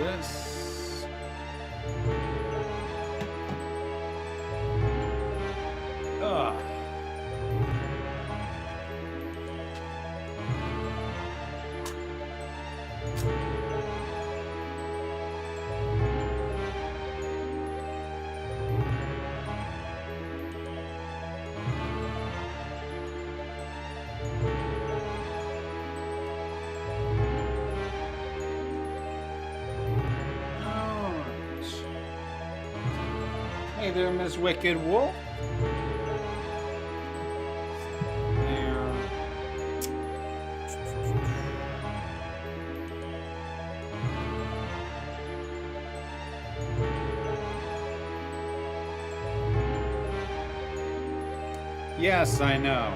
this. Ugh. Hey there, Miss Wicked Wolf. There. Yes, I know.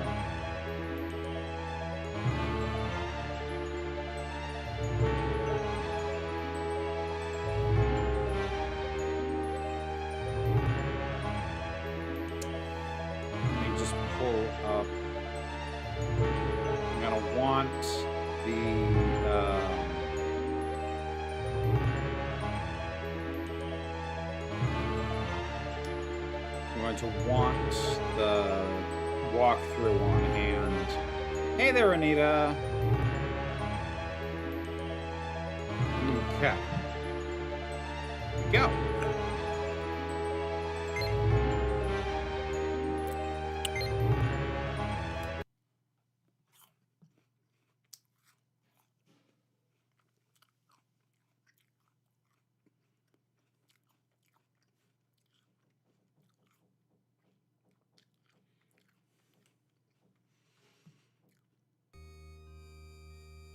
To want the walkthrough on hand. Hey there, Anita. Okay. Here we go.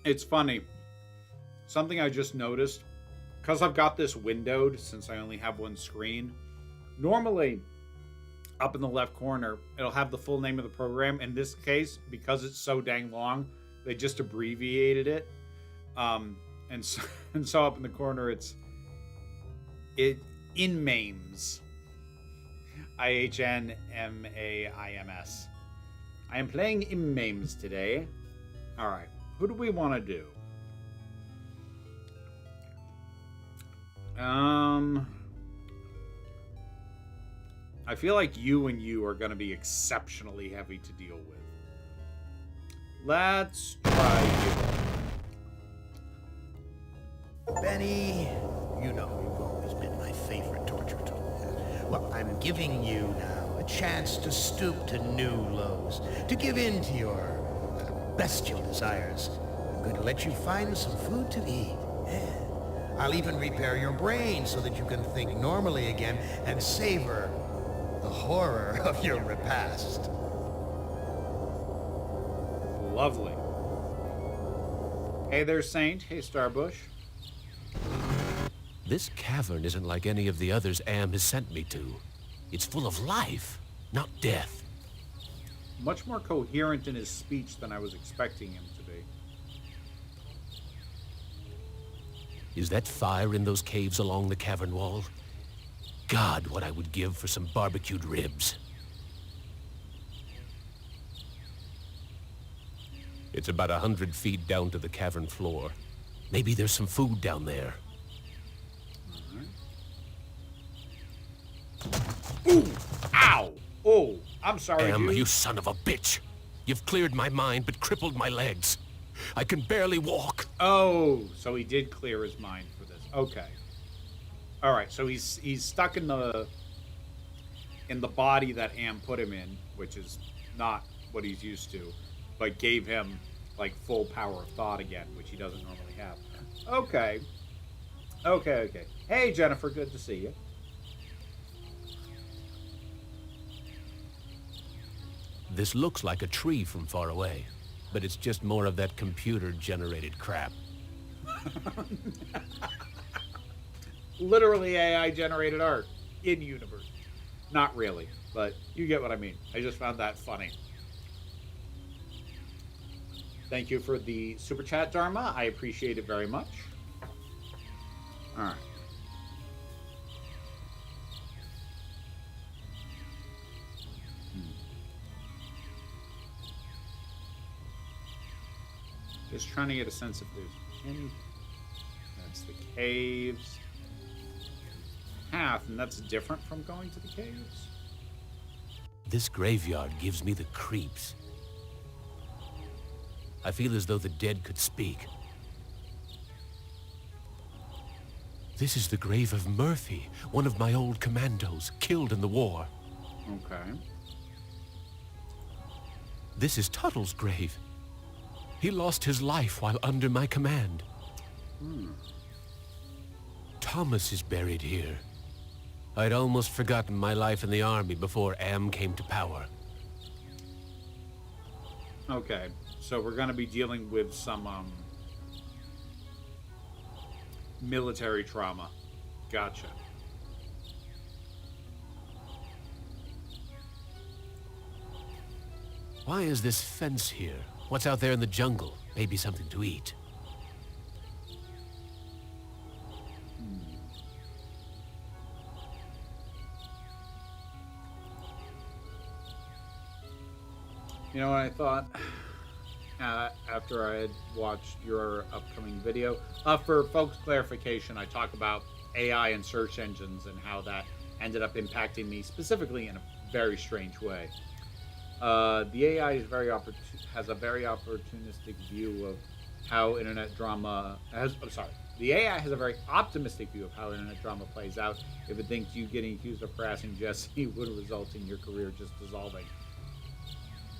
It's funny. Something I just noticed, because I've got this windowed since I only have one screen. Normally, up in the left corner, it'll have the full name of the program. In this case, because it's so dang long, they just abbreviated it. And so up in the corner, it's InMaims. IHNMAIMS. I am playing InMaims today. All right. Who do we want to do? I feel like you are going to be exceptionally heavy to deal with. Let's try you. Benny, you know you've always been my favorite torture tool. Well, I'm giving you now a chance to stoop to new lows, to give in to your bestial desires. I'm going to let you find some food to eat. Yeah. I'll even repair your brain so that you can think normally again and savor the horror of your repast. Lovely. Hey there, Saint. Hey, Starbush. This cavern isn't like any of the others Am has sent me to. It's full of life, not death. Much more coherent in his speech than I was expecting him to be. Is that fire in those caves along the cavern wall? God, what I would give for some barbecued ribs. It's about 100 feet down to the cavern floor. Maybe there's some food down there. Ooh! Ow! Oh, I'm sorry, Am, dude. you son of a bitch! You've cleared my mind, but crippled my legs. I can barely walk. Oh, so he did clear his mind for this. Okay. All right, so he's stuck in the body that Am put him in, which is not what he's used to, but gave him like full power of thought again, which he doesn't normally have. Okay. Okay. Hey, Jennifer, good to see you. This looks like a tree from far away, but it's just more of that computer-generated crap. Literally AI-generated art in universe. Not really, but you get what I mean. I just found that funny. Thank you for the super chat, Dharma. I appreciate it very much. All right. Just trying to get a sense if there's any... That's the caves. Path, and that's different from going to the caves? This graveyard gives me the creeps. I feel as though the dead could speak. This is the grave of Murphy, one of my old commandos, killed in the war. Okay. This is Tuttle's grave. He lost his life while under my command. Thomas is buried here. I'd almost forgotten my life in the army before Am came to power. Okay, so we're going to be dealing with some military trauma. Gotcha. Why is this fence here? What's out there in the jungle? Maybe something to eat. You know what I thought? After I had watched your upcoming video. For folks' clarification, I talk about AI and search engines and how that ended up impacting me specifically in a very strange way. The AI is has a very opportunistic view of how internet drama the AI has a very optimistic view of how internet drama plays out if it thinks you getting accused of harassing Jesse would result in your career just dissolving.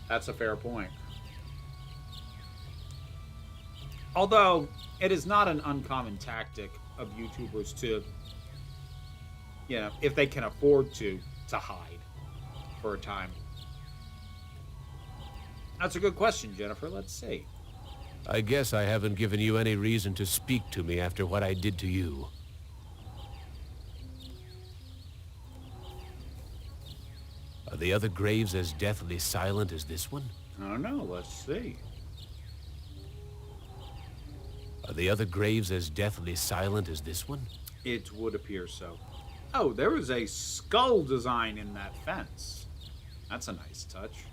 That's a fair point. Although, it is not an uncommon tactic of YouTubers to, if they can afford to hide for a time. That's a good question, Jennifer. Let's see. I guess I haven't given you any reason to speak to me after what I did to you. Are the other graves as deathly silent as this one? I don't know. Let's see. Are the other graves as deathly silent as this one? It would appear so. Oh, there was a skull design in that fence. That's a nice touch.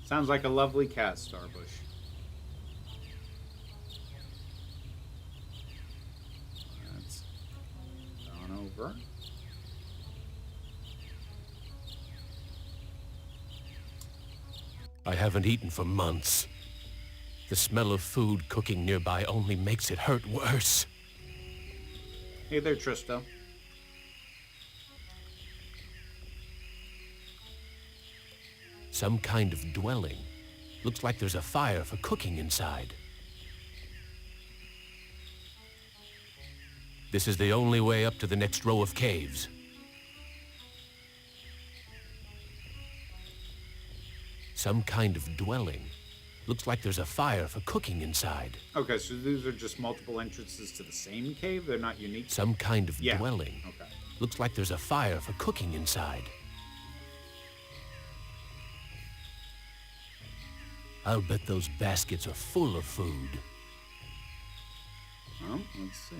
Sounds like a lovely cat, Starbush. That's gone over. I haven't eaten for months. The smell of food cooking nearby only makes it hurt worse. Hey there, Tristo. Some kind of dwelling. Looks like there's a fire for cooking inside. This is the only way up to the next row of caves. Some kind of dwelling. Looks like there's a fire for cooking inside. Okay, so these are just multiple entrances to the same cave? They're not unique? Some kind of dwelling. Okay. Looks like there's a fire for cooking inside. I'll bet those baskets are full of food. Well, let's see.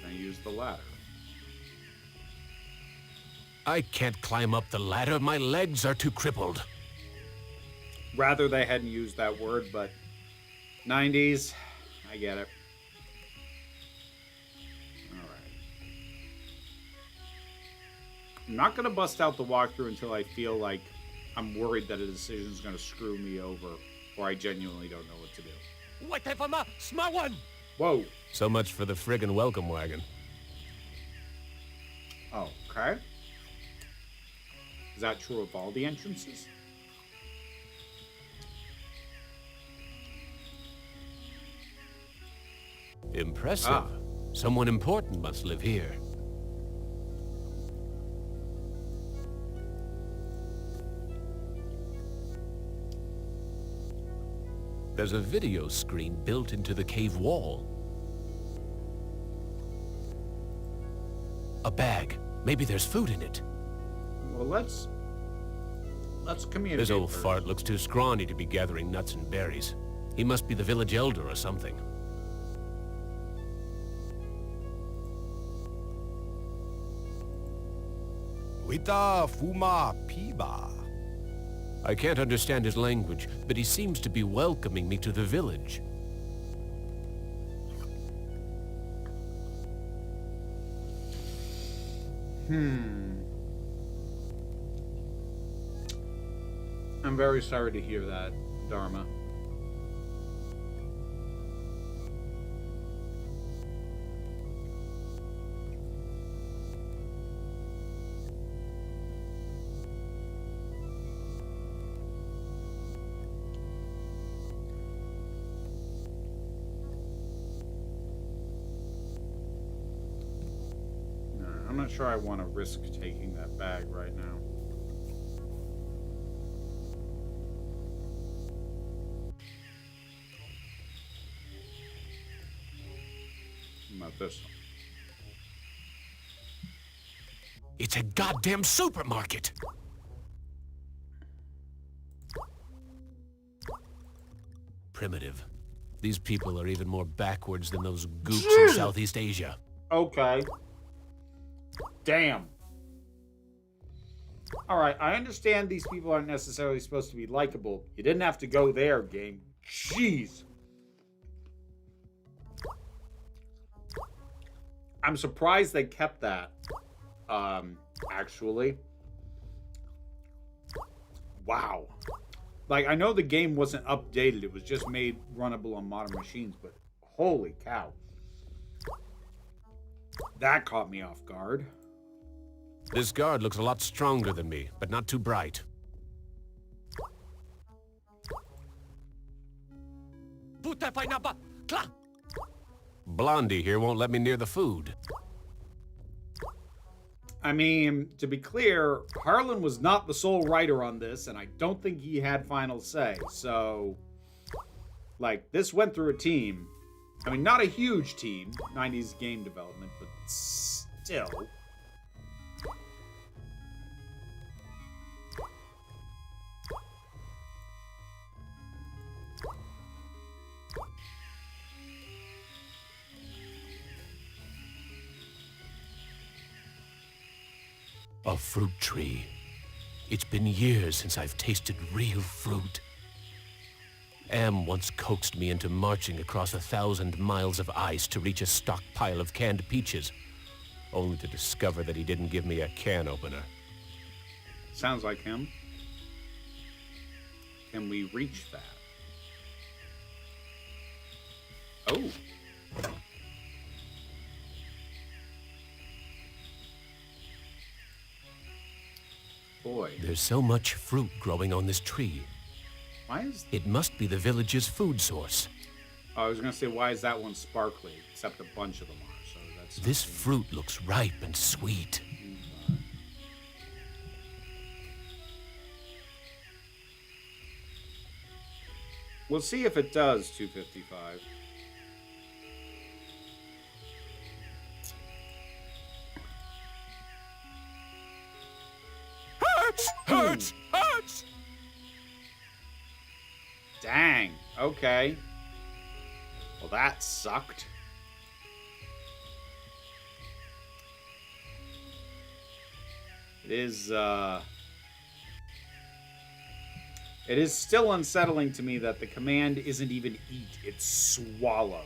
I use the ladder. I can't climb up the ladder. My legs are too crippled. Rather they hadn't used that word, but 90s, I get it. I'm not going to bust out the walkthrough until I feel like I'm worried that a decision is going to screw me over, or I genuinely don't know what to do. Wait for my smart one! Whoa. So much for the friggin' welcome wagon. Oh, okay. Is that true of all the entrances? Impressive. Ah. Someone important must live here. There's a video screen built into the cave wall. A bag. Maybe there's food in it. Well, let's communicate. This old first. fart looks too scrawny to be gathering nuts and berries. He must be the village elder or something. Wita Fuma Piba. I can't understand his language, but he seems to be welcoming me to the village. I'm very sorry to hear that, Dharma. I'm not sure I want to risk taking that bag right now. Not this one. It's a goddamn supermarket! Primitive. These people are even more backwards than those gooks in Southeast Asia. Okay. Damn. Alright, I understand these people aren't necessarily supposed to be likable. You didn't have to go there, game. Jeez. I'm surprised they kept that. Actually. Wow. Like, I know the game wasn't updated. It was just made runnable on modern machines, but holy cow. That caught me off guard. This guard looks a lot stronger than me, but not too bright. Blondie here won't let me near the food. I mean, to be clear, Harlan was not the sole writer on this, and I don't think he had final say. So, like, this went through a team. I mean, not a huge team, 90s game development, but still. A fruit tree. It's been years since I've tasted real fruit. Am once coaxed me into marching across 1,000 miles of ice to reach a stockpile of canned peaches, only to discover that he didn't give me a can opener. Sounds like him. Can we reach that? Oh. Boy. There's so much fruit growing on this tree. Why is... It must be the village's food source. Oh, I was going to say, why is that one sparkly? Except a bunch of them are, so that's... This fruit looks ripe and sweet. We'll see if it does, 255. Hurts! Hurts! Dang. Okay. Well, that sucked. It is still unsettling to me that the command isn't even eat, it's swallow.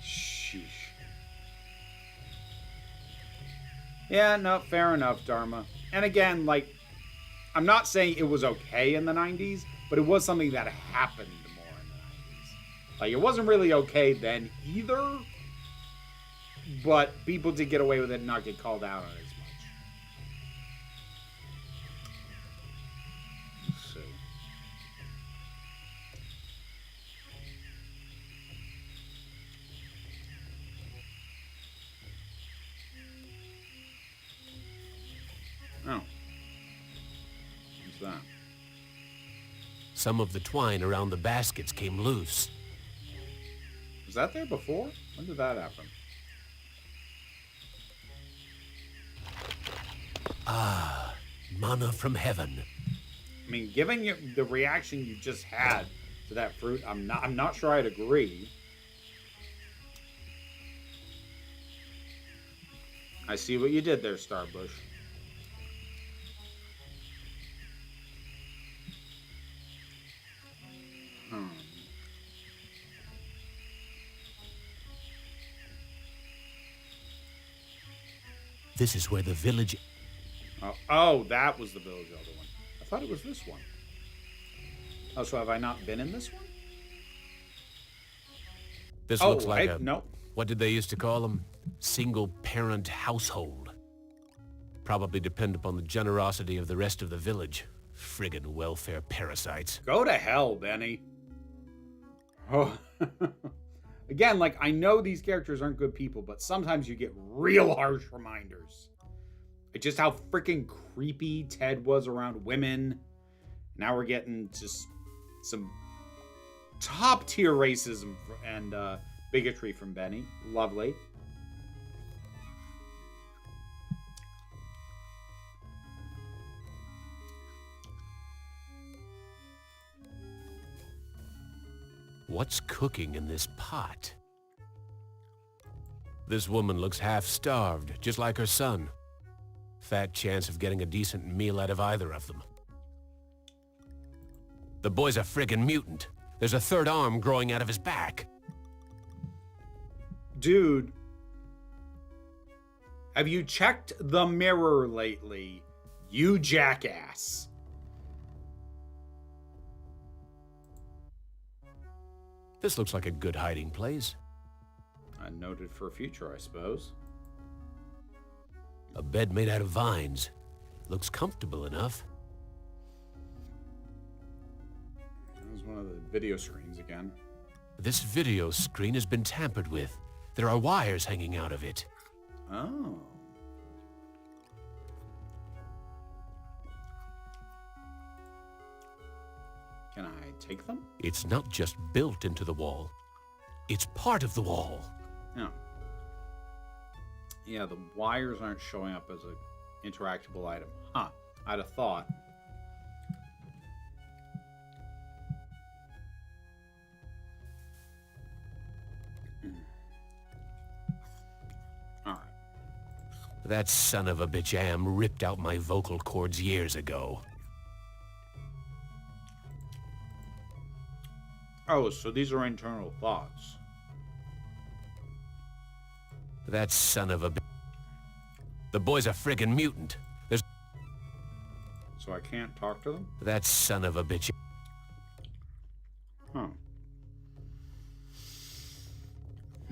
Sheesh. Yeah, no, fair enough, Dharma. And again, like, I'm not saying it was okay in the 90s, but it was something that happened more in the 90s. Like, it wasn't really okay then either, but people did get away with it and not get called out on it as much. Let's see. Oh. What's that? Some of the twine around the baskets came loose. Was that there before? When did that happen? Ah, manna from heaven. I mean, given the reaction you just had to that fruit, I'm not sure I'd agree. I see what you did there, Starbush. This is where the village... Oh, that was the village elder one. I thought it was this one. Oh, so have I not been in this one? This looks like a... No. What did they used to call them? Single-parent household. Probably depend upon the generosity of the rest of the village. Friggin' welfare parasites. Go to hell, Benny. Oh. Again, like, I know these characters aren't good people, but sometimes you get real harsh reminders. Like just how freaking creepy Ted was around women. Now we're getting just some top-tier racism and bigotry from Benny. Lovely. What's cooking in this pot? This woman looks half-starved, just like her son. Fat chance of getting a decent meal out of either of them. The boy's a friggin' mutant. There's a third arm growing out of his back. Dude, have you checked the mirror lately, you jackass? This looks like a good hiding place. Noted for future, I suppose. A bed made out of vines. Looks comfortable enough. That was one of the video screens again. This video screen has been tampered with. There are wires hanging out of it. Oh. Can I take them? It's not just built into the wall. It's part of the wall. No. Yeah, the wires aren't showing up as an interactable item. Huh. I'd have thought. Alright. That son of a bitch Am ripped out my vocal cords years ago. Oh, so these are internal thoughts. That son of a bitch. The boy's a friggin' mutant. There's... So I can't talk to them? That son of a bitch. Huh.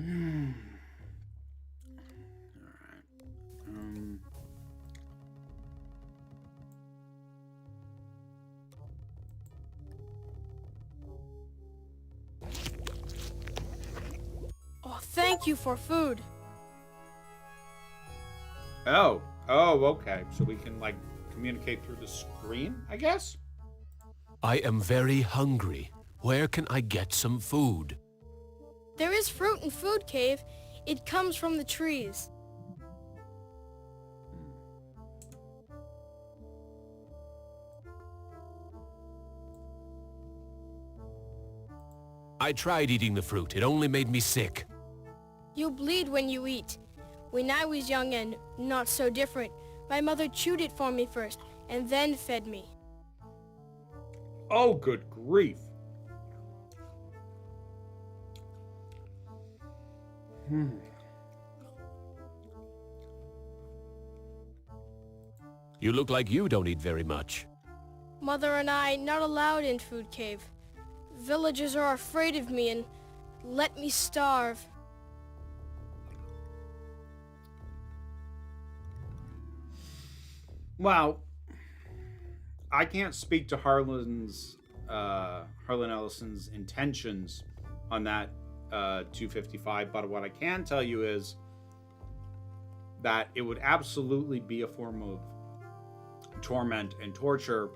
Alright. Oh, thank you for food. Oh, okay. So we can, like, communicate through the screen, I guess? I am very hungry. Where can I get some food? There is fruit in Food Cave. It comes from the trees. I tried eating the fruit. It only made me sick. You bleed when you eat. When I was young and not so different, my mother chewed it for me first and then fed me. Oh, good grief. You look like you don't eat very much. Mother and I not allowed in Food Cave. Villagers are afraid of me and let me starve. Well, I can't speak to Harlan Ellison's intentions on that 255, but what I can tell you is that it would absolutely be a form of torment and torture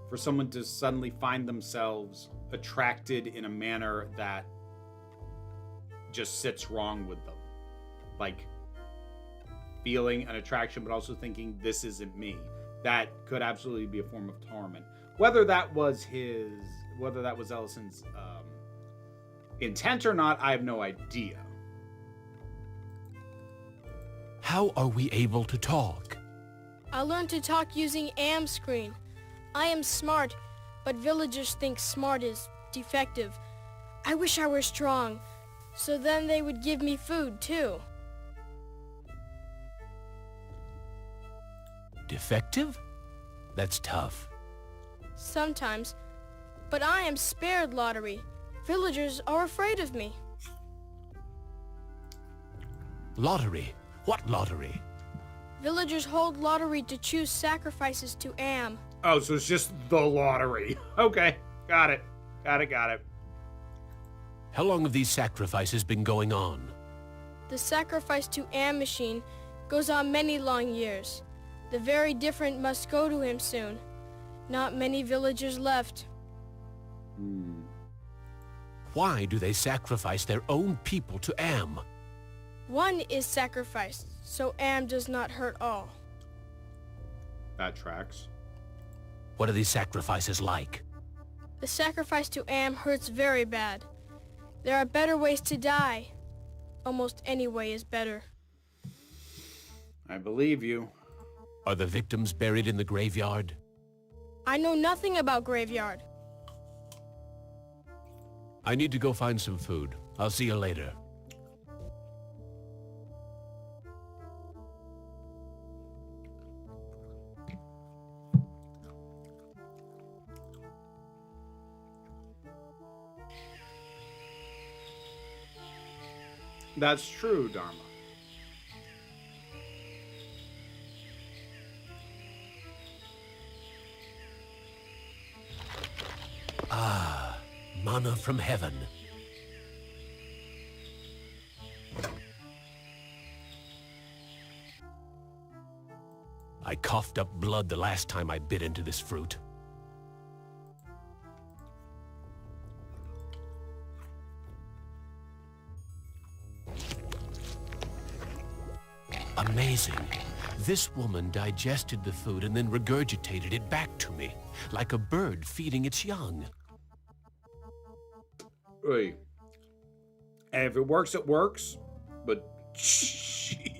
for someone to suddenly find themselves attracted in a manner that just sits wrong with them. Like, feeling an attraction, but also thinking, this isn't me. That could absolutely be a form of torment. Whether that was Ellison's intent or not, I have no idea. How are we able to talk? I learned to talk using Am screen. I am smart, but villagers think smart is defective. I wish I were strong, so then they would give me food too. Defective? That's tough. Sometimes. But I am spared lottery. Villagers are afraid of me. Lottery? What lottery? Villagers hold lottery to choose sacrifices to Am. Oh, so it's just the lottery. Okay, got it. Got it. How long have these sacrifices been going on? The sacrifice to Am machine goes on many long years. The very different must go to him soon. Not many villagers left. Why do they sacrifice their own people to Am? One is sacrificed, so Am does not hurt all. That tracks. What are these sacrifices like? The sacrifice to Am hurts very bad. There are better ways to die. Almost any way is better. I believe you. Are the victims buried in the graveyard? I know nothing about graveyard. I need to go find some food. I'll see you later. That's true, Dharma. Manna from heaven. I coughed up blood the last time I bit into this fruit. Amazing. This woman digested the food and then regurgitated it back to me, like a bird feeding its young. Hey. And if it works, it works. But jeez.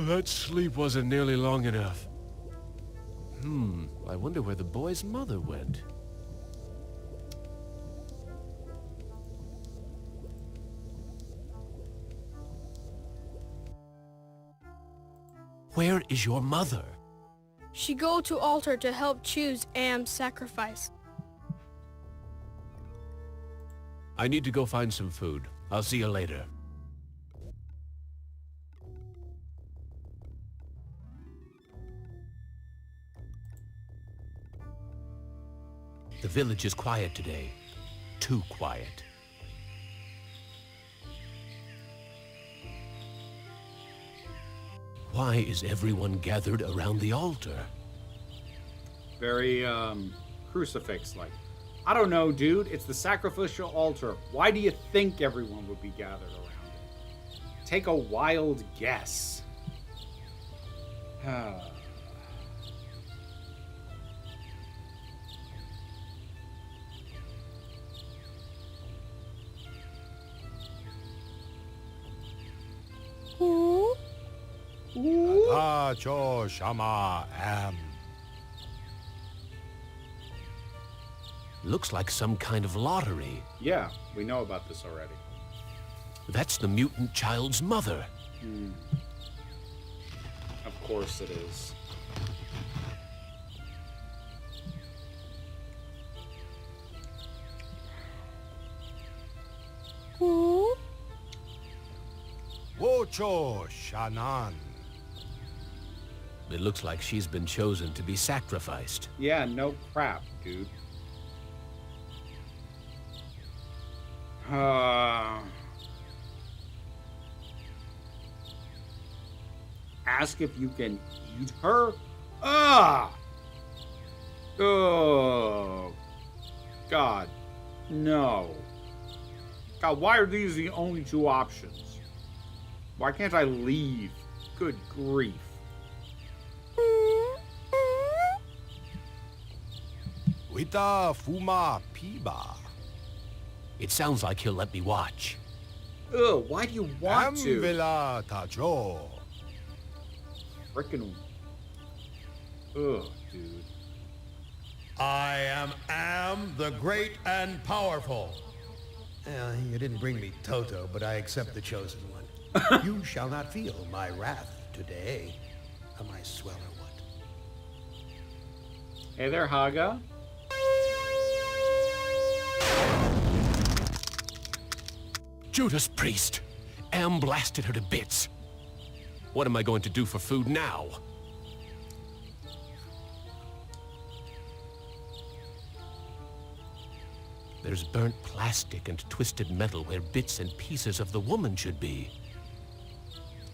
That sleep wasn't nearly long enough. I wonder where the boy's mother went. Where is your mother? She go to altar to help choose Am's sacrifice. I need to go find some food. I'll see you later. The village is quiet today. Too quiet. Why is everyone gathered around the altar? Very, crucifix-like. I don't know, dude. It's the sacrificial altar. Why do you think everyone would be gathered around it? Take a wild guess. Ta cho shama am. Looks like some kind of lottery. Yeah, we know about this already. That's the mutant child's mother. Of course it is. Wocho shanan. It looks like she's been chosen to be sacrificed. Yeah, no crap, dude. Ask if you can eat her? Oh. God. No. God, why are these the only two options? Why can't I leave? Good grief. Wita fuma piba. It sounds like he'll let me watch. Ugh, why do you want to? Villa Tajo. Frickin'. Ugh, dude. I am the great and powerful. You didn't bring me Toto, but I accept the chosen one. You shall not feel my wrath today. Am I swell or what? Hey there, Haga. Judas Priest! Am blasted her to bits. What am I going to do for food now? There's burnt plastic and twisted metal where bits and pieces of the woman should be.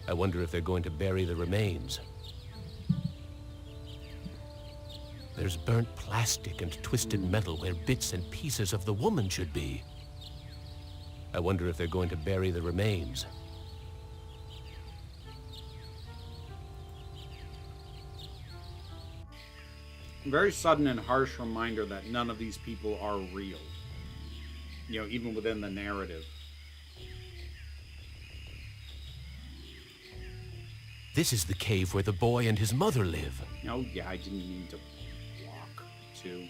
I wonder if they're going to bury the remains. There's burnt plastic and twisted metal where bits and pieces of the woman should be. I wonder if they're going to bury the remains. Very sudden and harsh reminder that none of these people are real. You know, even within the narrative. This is the cave where the boy and his mother live. Oh, yeah, I didn't mean to walk to.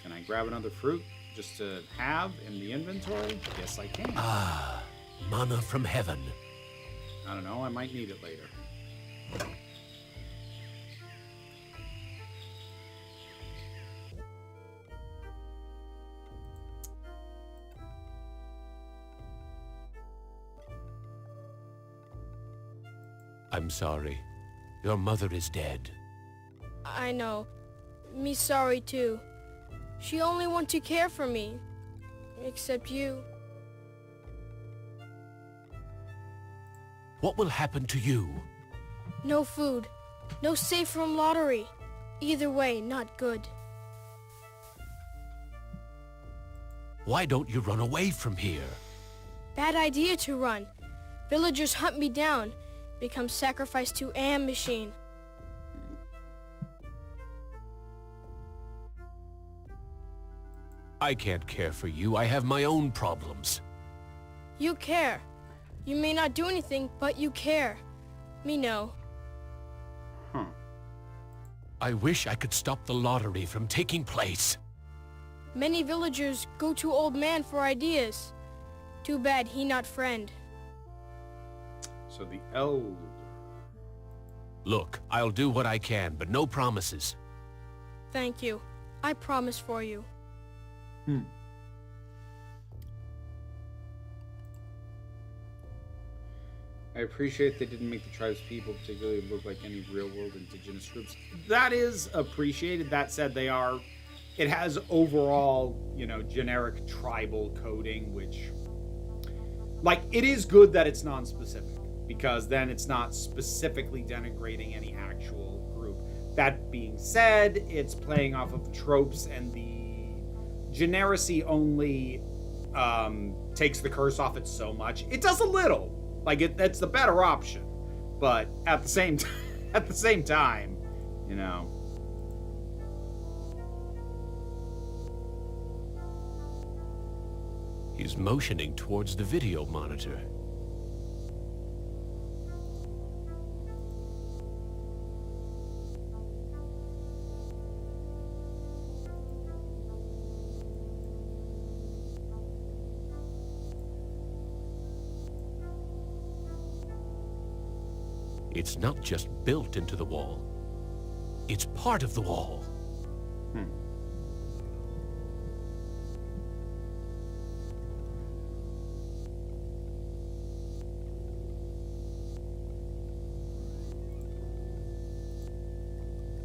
Can I grab another fruit just to have in the inventory? Yes, I can. Ah, manna from heaven. I don't know, I might need it later. I'm sorry. Your mother is dead. I know. Me sorry too. She only want to care for me. Except you. What will happen to you? No food. No safe from lottery. Either way, not good. Why don't you run away from here? Bad idea to run. Villagers hunt me down. Become sacrificed to Am machine. I can't care for you. I have my own problems. You care. You may not do anything, but you care. Me know. Huh. I wish I could stop the lottery from taking place. Many villagers go to old man for ideas. Too bad he not friend. So the elder. Look, I'll do what I can, but no promises. Thank you. I promise for you. I appreciate they didn't make the tribe's people particularly look like any real-world indigenous groups. That is appreciated. That said, it has overall, you know, generic tribal coding, which, like, it is good that it's non-specific, because then it's not specifically denigrating any actual group. That being said, it's playing off of tropes, and the generacy only takes the curse off it so much. It does a little. Like, that's the better option. But at the same time, you know. He's motioning towards the video monitor. It's not just built into the wall. It's part of the wall.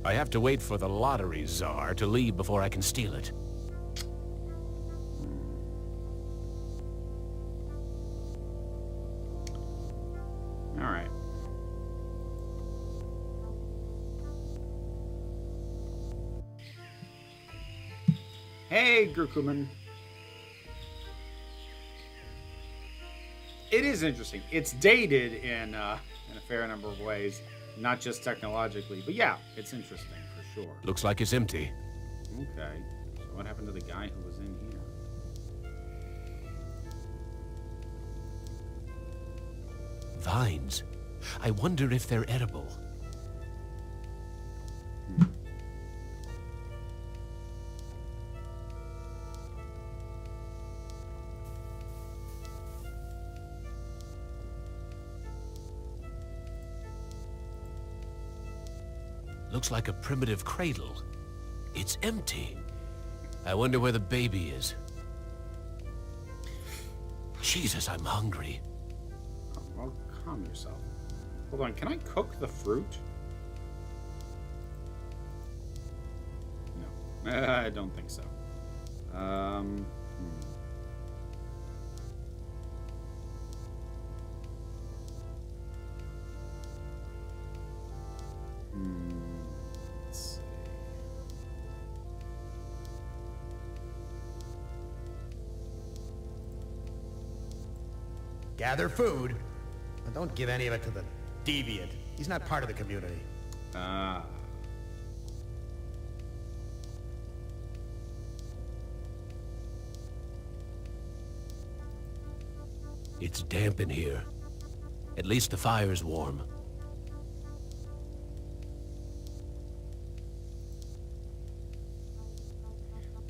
I have to wait for the lottery czar to leave before I can steal it. All right. Hey, Grukuman. It is interesting. It's dated in a fair number of ways, not just technologically. But yeah, it's interesting for sure. Looks like it's empty. Okay. So what happened to the guy who was in here? Vines. I wonder if they're edible. Looks like a primitive cradle. It's empty. I wonder where the baby is. Jesus, I'm hungry. Oh, well, calm yourself. Hold on, can I cook the fruit? No, I don't think so. Let's see. Gather food, but don't give any of it to the deviant. He's not part of the community. Ah. It's damp in here. At least the fire's warm.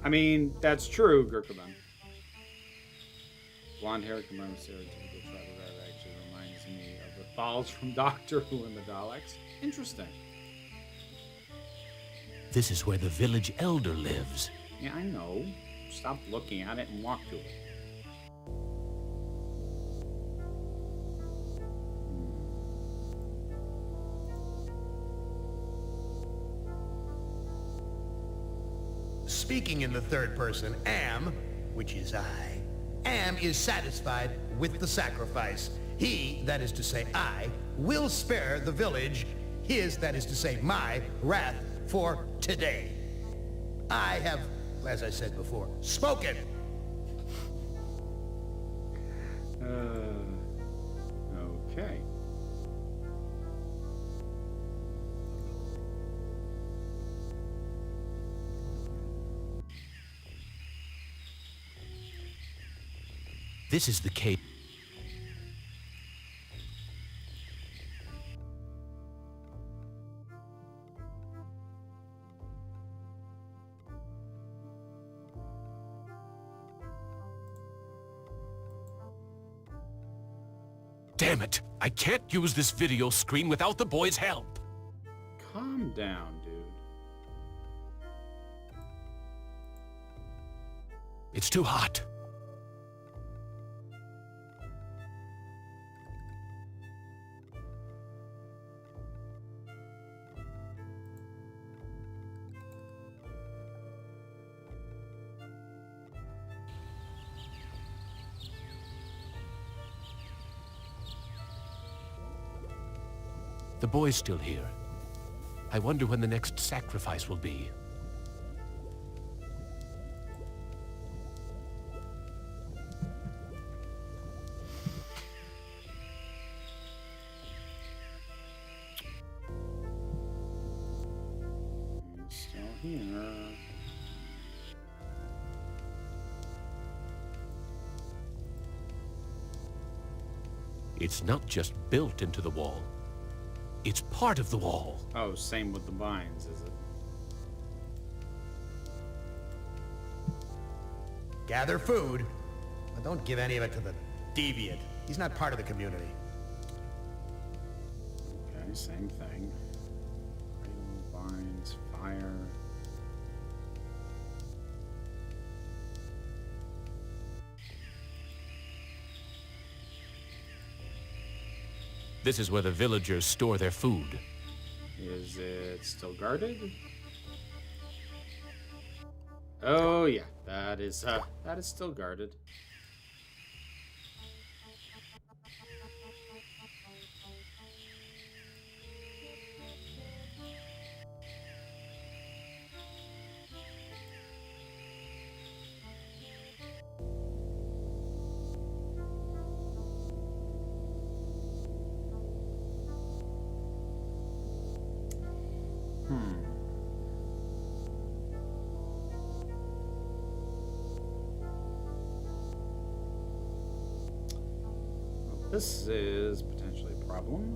I mean, that's true, Gurkaban. Blonde hair combined with stereotypical tribal that actually reminds me of the Thals from Doctor Who and the Daleks. Interesting. This is where the village elder lives. Yeah, I know. Stop looking at it and walk to it. Speaking in the third person, Am, which is I, Am is satisfied with the sacrifice. He, that is to say I, will spare the village, his, that is to say my, wrath for today. I have, as I said before, spoken. Okay. This is the cave. Damn it! I can't use this video screen without the boy's help. Calm down, dude. It's too hot. The boy's still here. I wonder when the next sacrifice will be. He's still here. It's not just built into the wall. It's part of the wall. Oh, same with the vines, is it? Gather food, but don't give any of it to the deviant. He's not part of the community. Okay, same thing. Cradle, vines, fire. This is where the villagers store their food. Is it still guarded? Oh yeah, that is still guarded. This is potentially a problem.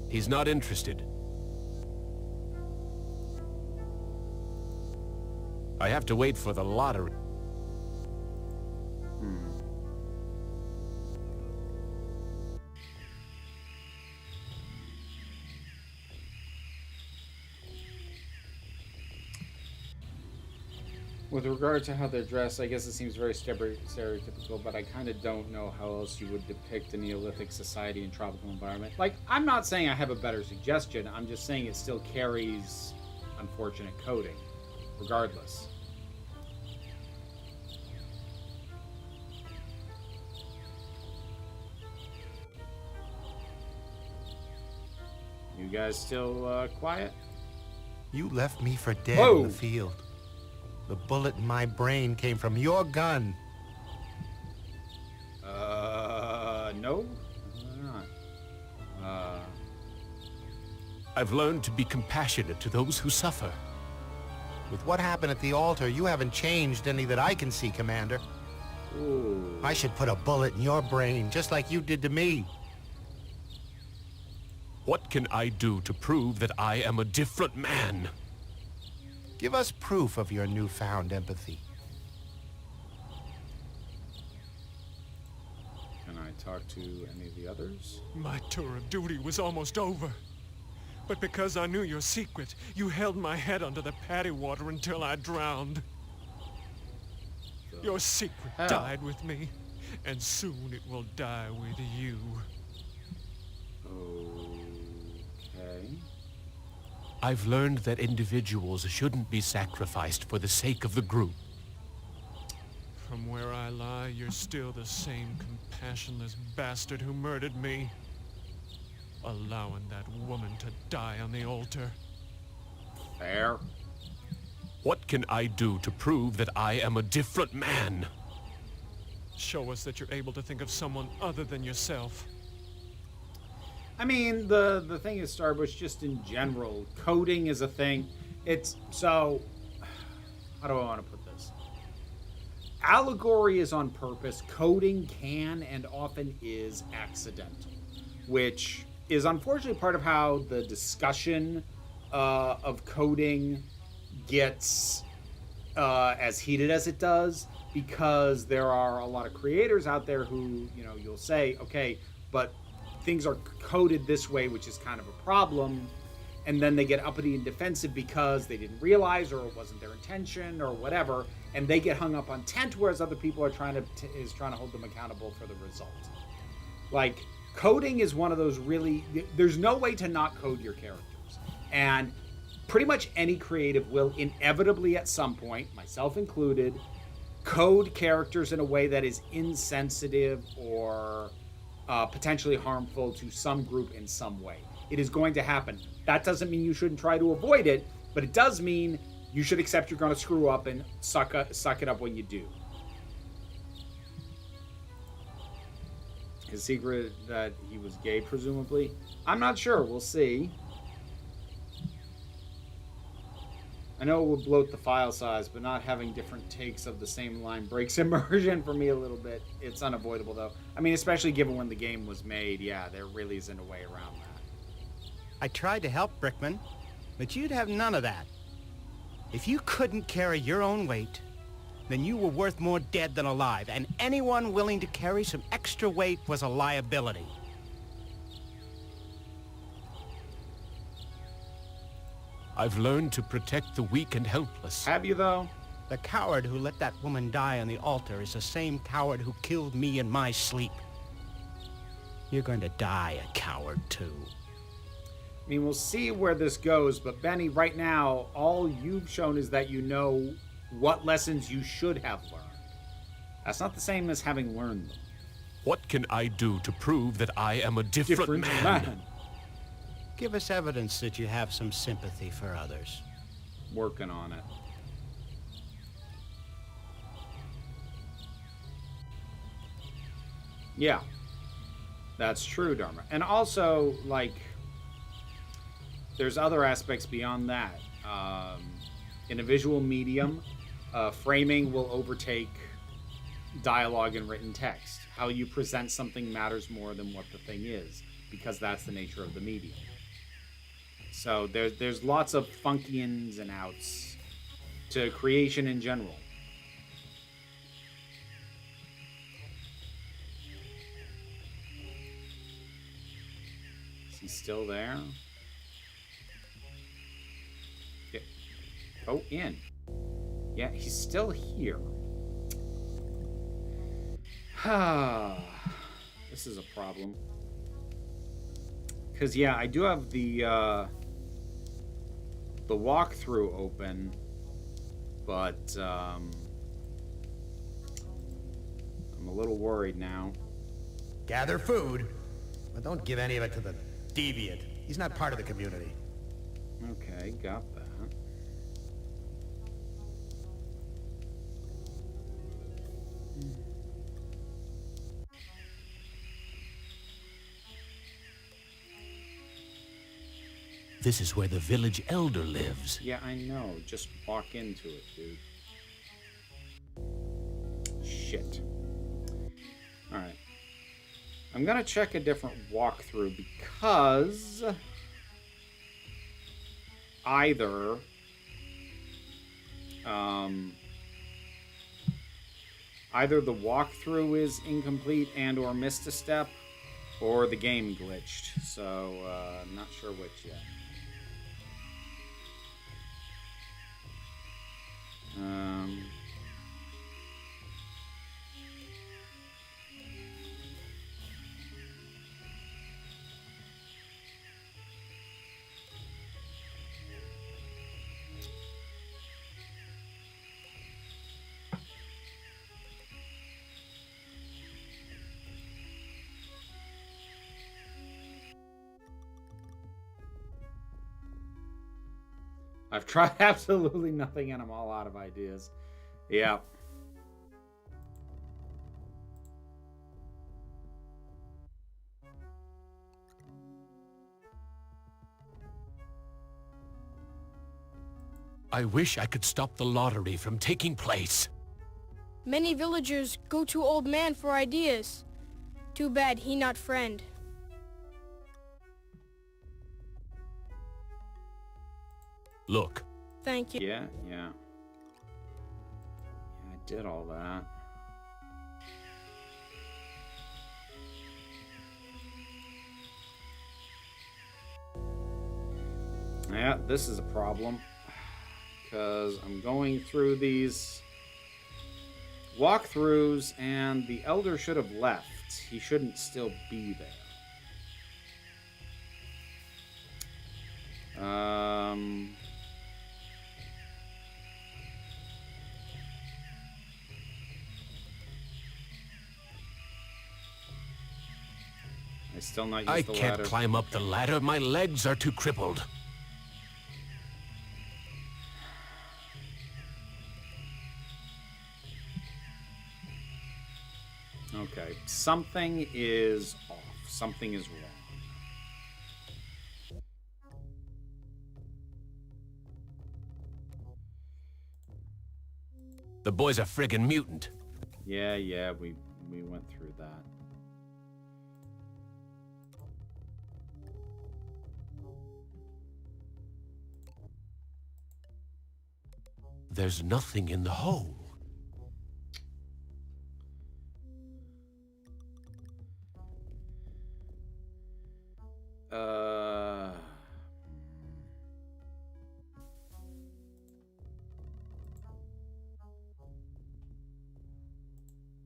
He's not interested. I have to wait for the lottery. With regard to how they're dressed, I guess it seems very stereotypical, but I kind of don't know how else you would depict a Neolithic society in tropical environment. Like, I'm not saying I have a better suggestion, I'm just saying it still carries unfortunate coding, regardless. You guys still quiet? You left me for dead Whoa. in the field. The bullet in my brain came from your gun. No? Not. I've learned to be compassionate to those who suffer. With what happened at the altar, you haven't changed any that I can see, Commander. Ooh. I should put a bullet in your brain, just like you did to me. What can I do to prove that I am a different man? Give us proof of your newfound empathy. Can I talk to any of the others? My tour of duty was almost over. But because I knew your secret, you held my head under the paddy water until I drowned. Your secret hell? died with me, and soon it will die with you. Okay. I've learned that individuals shouldn't be sacrificed for the sake of the group. From where I lie, you're still the same compassionless bastard who murdered me. Allowing that woman to die on the altar. Fair. What can I do to prove that I am a different man? Show us that you're able to think of someone other than yourself. I mean, the thing is, Starbush, just in general, coding is a thing. It's so. How do I want to put this? Allegory is on purpose. Coding can and often is accidental, which is unfortunately part of how the discussion of coding gets as heated as it does, because there are a lot of creators out there who, you know, you'll say, okay, but things are coded this way, which is kind of a problem, and then they get uppity and defensive because they didn't realize, or it wasn't their intention, or whatever, and they get hung up on tent, whereas other people are trying to hold them accountable for the result. Like, coding is one of those really, there's no way to not code your characters, and pretty much any creative will inevitably at some point, myself included, code characters in a way that is insensitive or potentially harmful to some group in some way. It is going to happen. That doesn't mean you shouldn't try to avoid it, but it does mean you should accept you're going to screw up and suck it up when you do. His secret that he was gay, presumably? I'm not sure. We'll see. I know it would bloat the file size, but not having different takes of the same line breaks immersion for me a little bit. It's unavoidable, though. I mean, especially given when the game was made, yeah, there really isn't a way around that. I tried to help, Brickman, but you'd have none of that. If you couldn't carry your own weight, then you were worth more dead than alive, and anyone willing to carry some extra weight was a liability. I've learned to protect the weak and helpless. Have you, though? The coward who let that woman die on the altar is the same coward who killed me in my sleep. You're going to die a coward, too. I mean, we'll see where this goes, but Benny, right now, all you've shown is that you know what lessons you should have learned. That's not the same as having learned them. What can I do to prove that I am a different man? Give us evidence that you have some sympathy for others. Working on it. Yeah. That's true, Dharma. And also, like, there's other aspects beyond that. In a visual medium, framing will overtake dialogue and written text. How you present something matters more than what the thing is, because that's the nature of the medium. So there's lots of funky ins and outs to creation in general. Is he still there? Yeah. Oh, in. Yeah, he's still here. This is a problem. Because, yeah, I do have the walkthrough open, but I'm a little worried now. Gather food, but don't give any of it to the deviant. He's not part of the community. Okay, got that. This is where the village elder lives. Yeah, I know. Just walk into it, dude. Shit. Alright. I'm gonna check a different walkthrough because either either the walkthrough is incomplete and or missed a step, or the game glitched. So I'm not sure which yet. I've tried absolutely nothing and I'm all out of ideas. Yeah. I wish I could stop the lottery from taking place. Many villagers go to old man for ideas. Too bad he not friend. Look. Thank you. Yeah. Yeah, I did all that. Yeah, this is a problem. Because I'm going through these walkthroughs and the elder should have left. He shouldn't still be there. I still not use I the can't ladder. climb up the ladder. My legs are too crippled. Okay, something is off. Something is wrong. The boy's a friggin' mutant. Yeah, we went through that. There's nothing in the hole.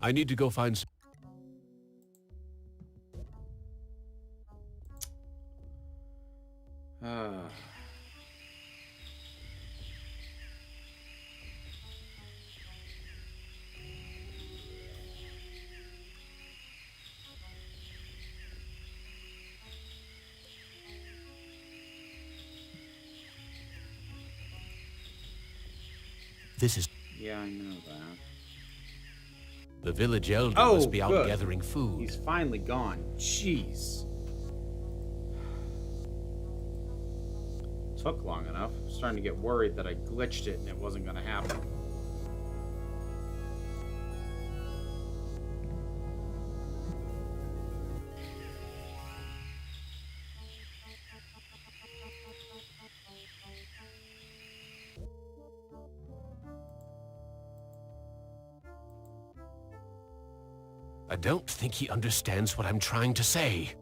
I need to go find some... This is... Yeah, I know that. The village elder Oh, must be out good. gathering food. He's finally gone. Jeez. took long enough. I'm starting to get worried that I glitched it and it wasn't going to happen. I don't think he understands what I'm trying to say.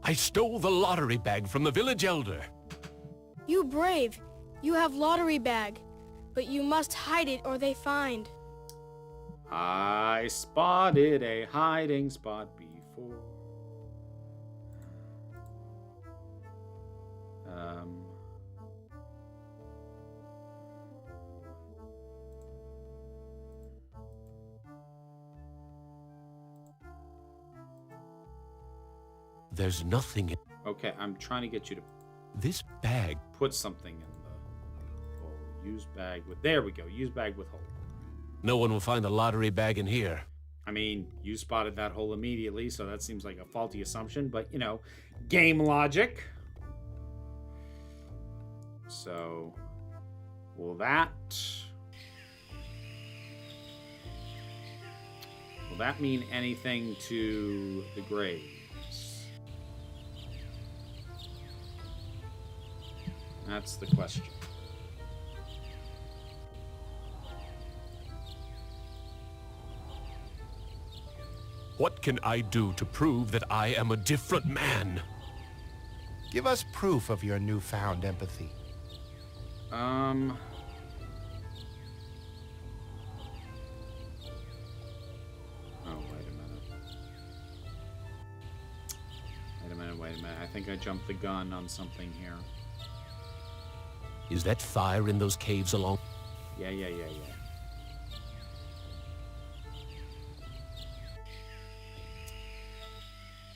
I stole the lottery bag from the village elder. You brave. You have lottery bag. But you must hide it or they find. I spotted a hiding spot before. There's nothing in Okay, I'm trying to get you to this bag. put something in the hole. Use bag with... There we go. Use bag with hole. No one will find the lottery bag in here. I mean, you spotted that hole immediately, so that seems like a faulty assumption, but, you know, game logic. So, will that mean anything to the Graves? That's the question. What can I do to prove that I am a different man? Give us proof of your newfound empathy. Oh, wait a minute. I think I jumped the gun on something here. Is that fire in those caves along? Yeah.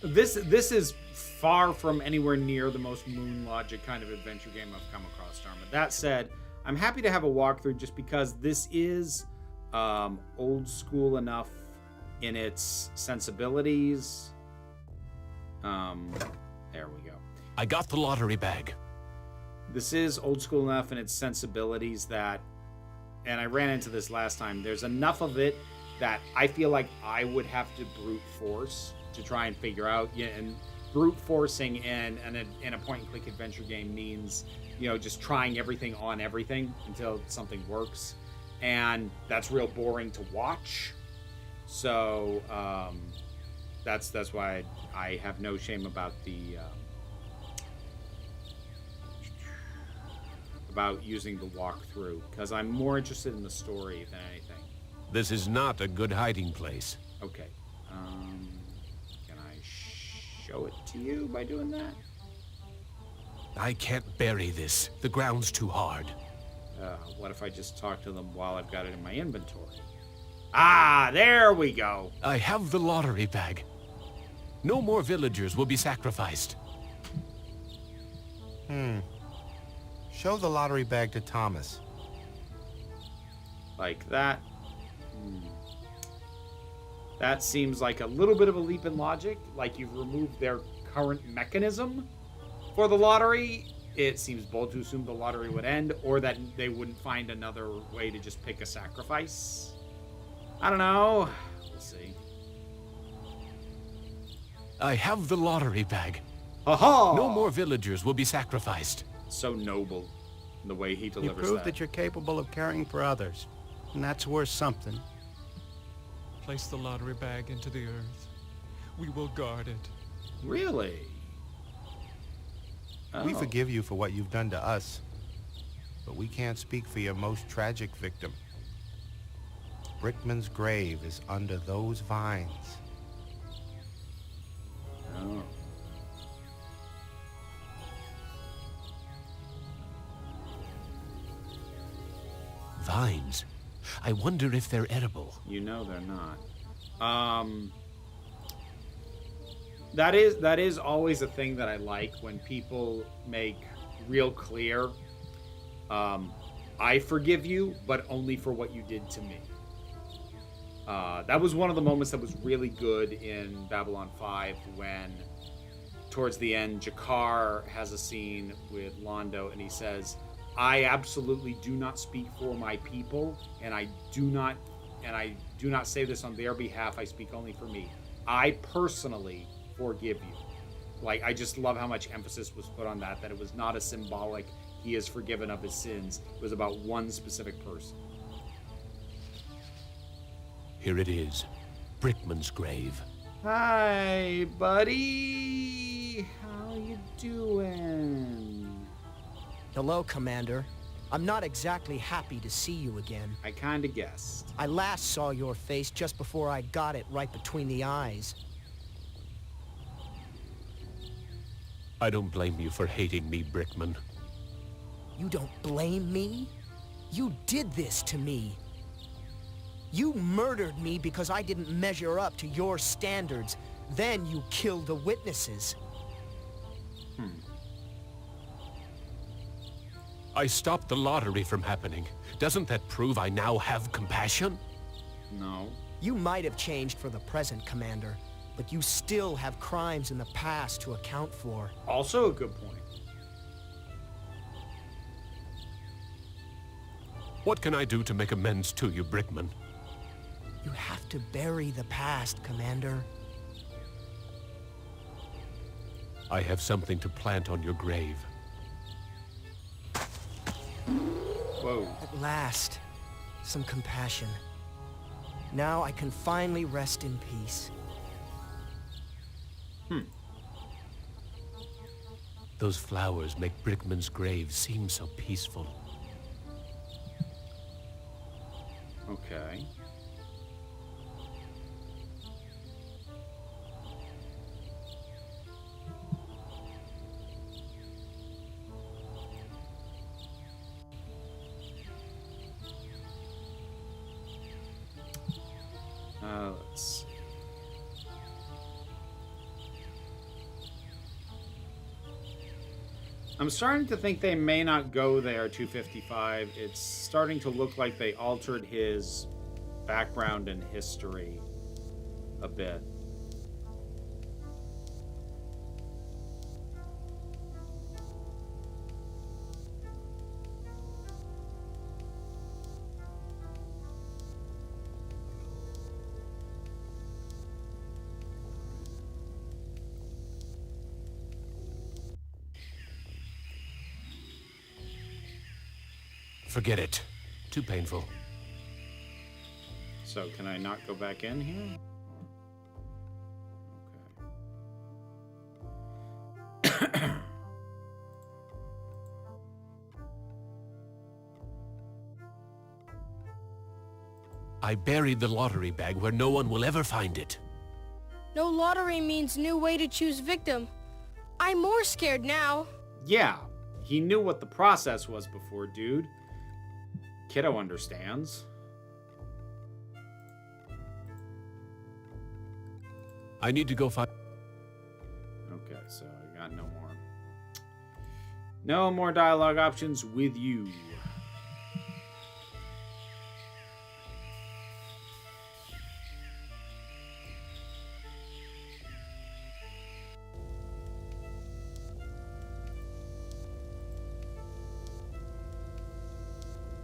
This is far from anywhere near the most moon logic kind of adventure game I've come across, Dharma. That said, I'm happy to have a walkthrough just because this is old school enough in its sensibilities. There we go. I got the lottery bag. This is old school enough in its sensibilities that, and I ran into this last time, there's enough of it that I feel like I would have to brute force to try and figure out. Yeah, and brute forcing in a point-and-click adventure game means, you know, just trying everything on everything until something works. And that's real boring to watch. So that's why I have no shame about about using the walkthrough, because I'm more interested in the story than anything. This is not a good hiding place. Okay. Can I show it to you by doing that? I can't bury this. The ground's too hard. What if I just talk to them while I've got it in my inventory? Ah, there we go. I have the lottery bag. No more villagers will be sacrificed. Show the lottery bag to Thomas. Like that. That seems like a little bit of a leap in logic. Like you've removed their current mechanism for the lottery. It seems bold to assume the lottery would end, or that they wouldn't find another way to just pick a sacrifice. I don't know. We'll see. I have the lottery bag. Ha-ha! No more villagers will be sacrificed. So noble in the way he You delivers prove that you're capable of caring for others, and that's worth something. Place the lottery bag into the earth. We will guard it. Really? We Oh. forgive you for what you've done to us, but we can't speak for your most tragic victim. Brickman's grave is under those vines. Oh. Vines. I wonder if they're edible. You know they're not. That is always a thing that I like when people make real clear, I forgive you, but only for what you did to me. That was one of the moments that was really good in Babylon 5 when towards the end, Jakar has a scene with Londo, and he says, "I absolutely do not speak for my people, and I do not say this on their behalf. I speak only for me. I personally forgive you." Like, I just love how much emphasis was put on that it was not a symbolic, he is forgiven of his sins. It was about one specific person. Here it is, Brickman's grave. Hi, buddy. How you doing? Hello, Commander. I'm not exactly happy to see you again. I kinda guessed. I last saw your face just before I got it right between the eyes. I don't blame you for hating me, Brickman. You don't blame me? You did this to me. You murdered me because I didn't measure up to your standards. Then you killed the witnesses. I stopped the lottery from happening. Doesn't that prove I now have compassion? No. You might have changed for the present, Commander, but you still have crimes in the past to account for. Also a good point. What can I do to make amends to you, Brickman? You have to bury the past, Commander. I have something to plant on your grave. Whoa. At last, some compassion. Now I can finally rest in peace. Those flowers make Brickman's grave seem so peaceful. Okay. Let's see. I'm starting to think they may not go there, 255. It's starting to look like they altered his background and history a bit. Forget it. Too painful. So can I not go back in here? Okay. I buried the lottery bag where no one will ever find it. No lottery means new way to choose victim. I'm more scared now. Yeah, he knew what the process was before, dude. Kiddo understands. I need to go find... Okay, so I got no more dialogue options with you.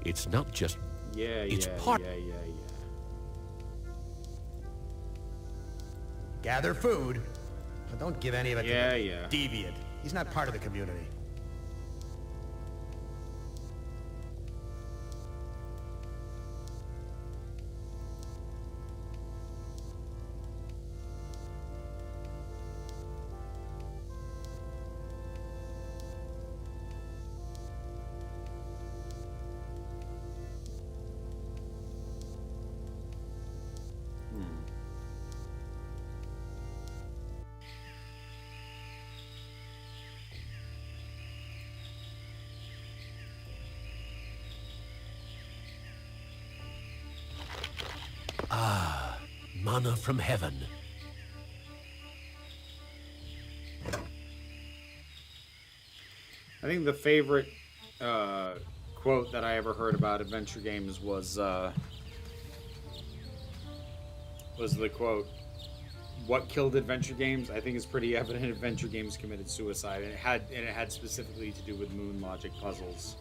It's not just... Yeah, It's yeah, part- yeah. Gather food. But don't give any of it to the Yeah. deviant. He's not part of the community. Manna from heaven. I think the favorite quote that I ever heard about adventure games was the quote, what killed Adventure Games, I think it's pretty evident Adventure Games committed suicide, and it had specifically to do with moon logic puzzles.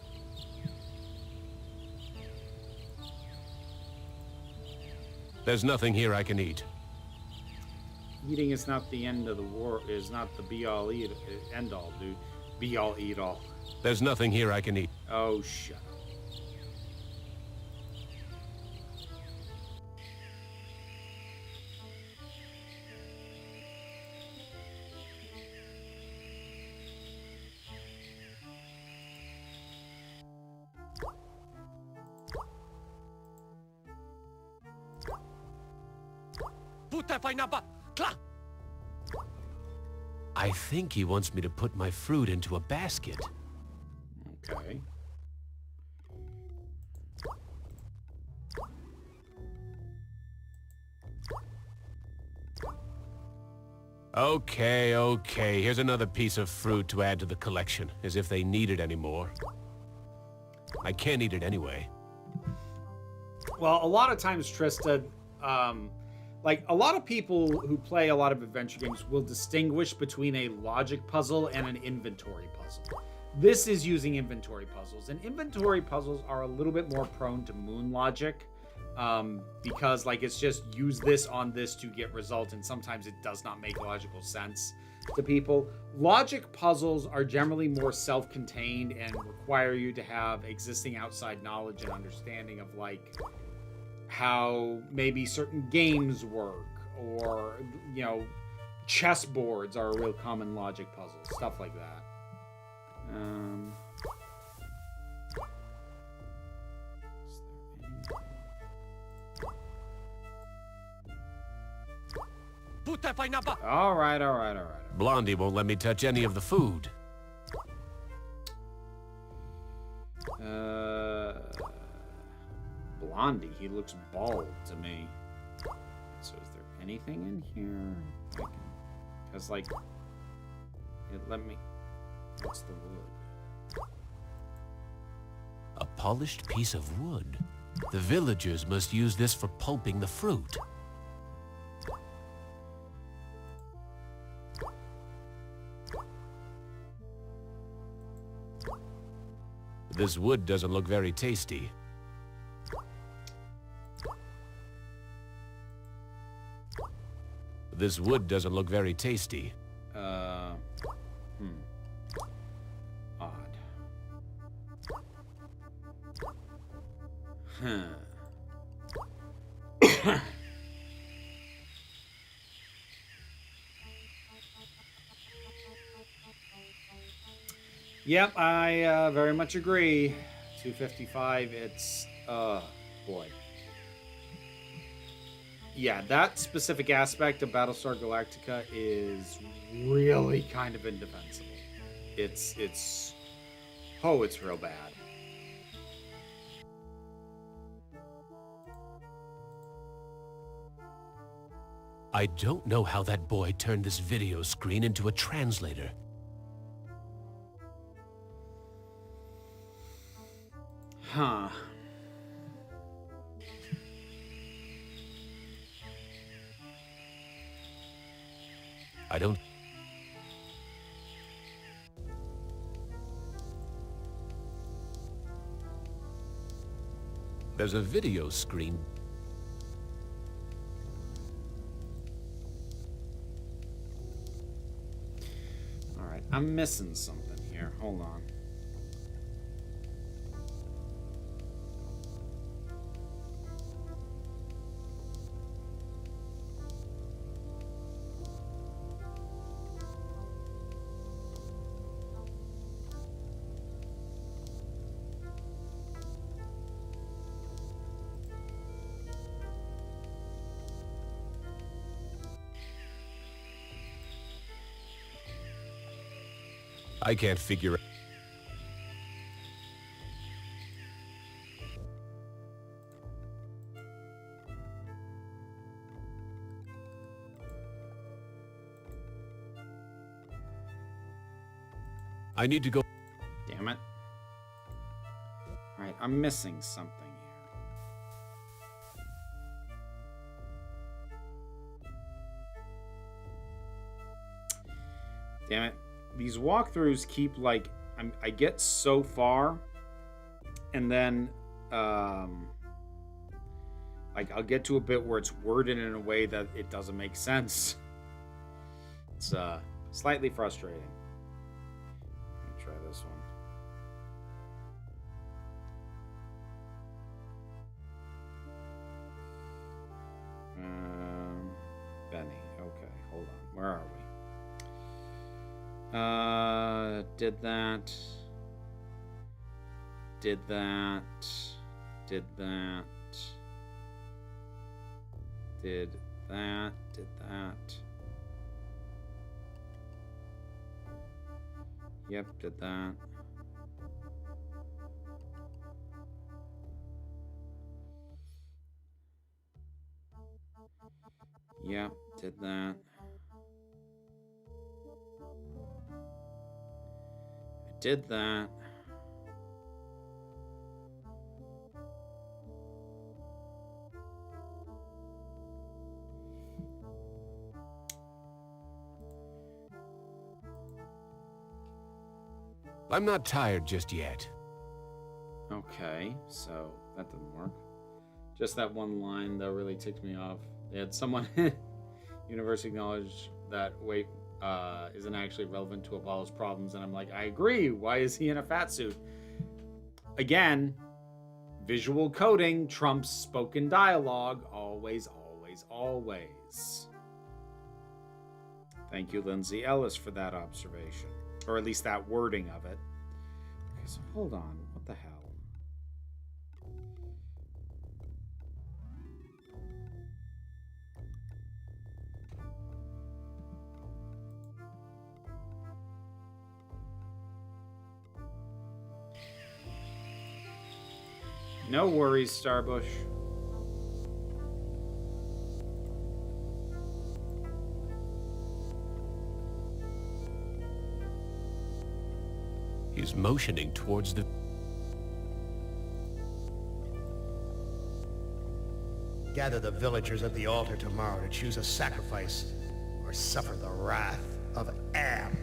There's nothing here I can eat. Eating is not the end of the war. Is not the be all end all, dude. Be all eat all. There's nothing here I can eat. Oh, shut up. I think he wants me to put my fruit into a basket. Okay. Okay. Here's another piece of fruit to add to the collection, as if they need it anymore. I can't eat it anyway. Well, a lot of times, Trista, like a lot of people who play a lot of adventure games will distinguish between a logic puzzle and an inventory puzzle. This is using inventory puzzles, and inventory puzzles are a little bit more prone to moon logic, because like it's just use this on this to get result, and sometimes it does not make logical sense to people. Logic puzzles are generally more self-contained and require you to have existing outside knowledge and understanding of like how maybe certain games work, or you know, chess boards are a real common logic puzzle, stuff like that. All right. Blondie won't let me touch any of the food. Blondie, he looks bald to me. So is there anything in here? Because like, it let me. What's the wood? A polished piece of wood. The villagers must use this for pulping the fruit. This wood doesn't look very tasty. This wood doesn't look very tasty. Odd. Yep, I very much agree. 255, it's, boy. Yeah, that specific aspect of Battlestar Galactica is really kind of indefensible. It's real bad. I don't know how that boy turned this video screen into a translator. Huh. I don't... There's a video screen. All right, I'm missing something here. Hold on. I can't figure it. I need to go. Damn it. All right, I'm missing something here. Damn it. These walkthroughs keep, like, I get so far, and then, like, I'll get to a bit where it's worded in a way that it doesn't make sense. It's, slightly frustrating. Let me try this one. Benny. Okay, hold on. Where are we? Did that. Did that. Did that. Did that. Did that. Yep, did that. Yep, did that. I did that. I'm not tired just yet. Okay, so that didn't work. Just that one line that really ticked me off. They had someone universe acknowledge that weight isn't actually relevant to Apollo's problems, and I'm like, I agree. Why is he in a fat suit? Again, visual coding trumps spoken dialogue. Always, always, always. Thank you, Lindsay Ellis, for that observation. Or at least that wording of it. Okay, so hold on. What the hell? No worries, Starbush. He's motioning towards the... Gather the villagers at the altar tomorrow to choose a sacrifice or suffer the wrath of Am.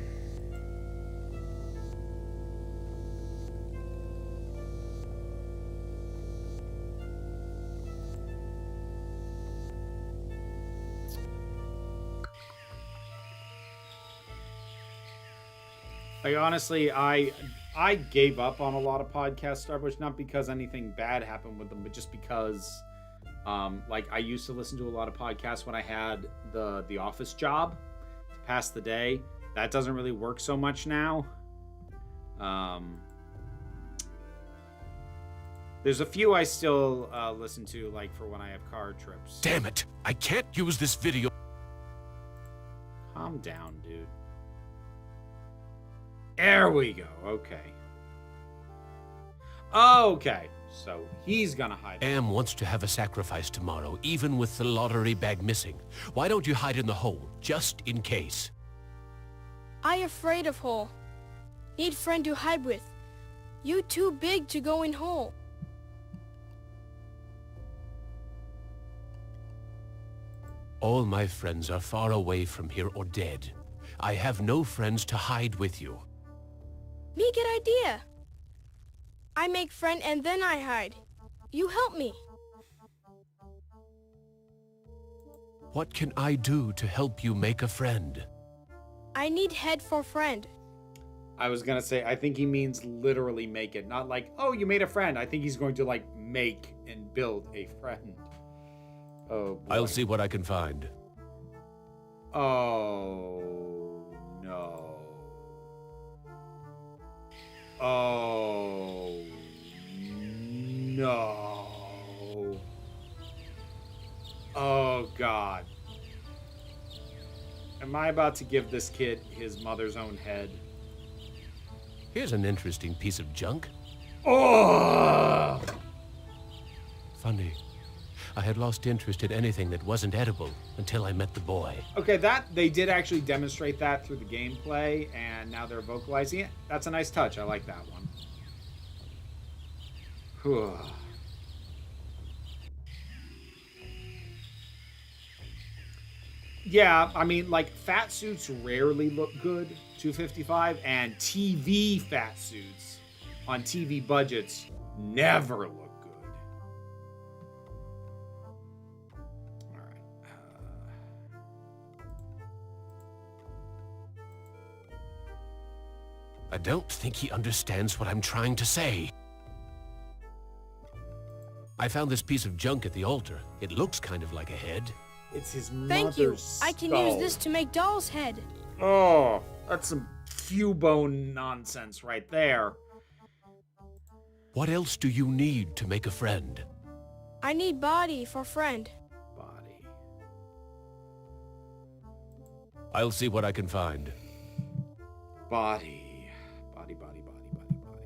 Like, honestly, I gave up on a lot of podcasts, Starbush, not because anything bad happened with them, but just because, like, I used to listen to a lot of podcasts when I had the office job to pass the day. That doesn't really work so much now. There's a few I still listen to, like, for when I have car trips. Damn it! I can't use this video. Calm down, dude. There we go. Okay. Okay. So he's gonna hide. Am wants to have a sacrifice tomorrow, even with the lottery bag missing. Why don't you hide in the hole, just in case? I afraid of hole. Need friend to hide with. You too big to go in hole. All my friends are far away from here or dead. I have no friends to hide with you. Me good idea. I make friend and then I hide. You help me. What can I do to help you make a friend? I need head for friend. I was gonna say, I think he means literally make it, not like, oh, you made a friend. I think he's going to, like, make and build a friend. Oh, boy. I'll see what I can find. Oh, no. Oh, no. Oh, God. Am I about to give this kid his mother's own head? Here's an interesting piece of junk. Oh! Funny. I had lost interest in anything that wasn't edible until I met the boy. Okay, they did actually demonstrate that through the gameplay, and now they're vocalizing it. That's a nice touch. I like that one. Whew. Yeah, I mean, like, fat suits rarely look good $255, and TV fat suits on TV budgets never look good. All right. I don't think he understands what I'm trying to say. I found this piece of junk at the altar. It looks kind of like a head. It's his Thank you. mother's I can skull. use this to make doll's head. Oh, that's some Cubone nonsense right there. What else do you need to make a friend? I need body for friend. Body. I'll see what I can find. Body. Body, body, body, body, body.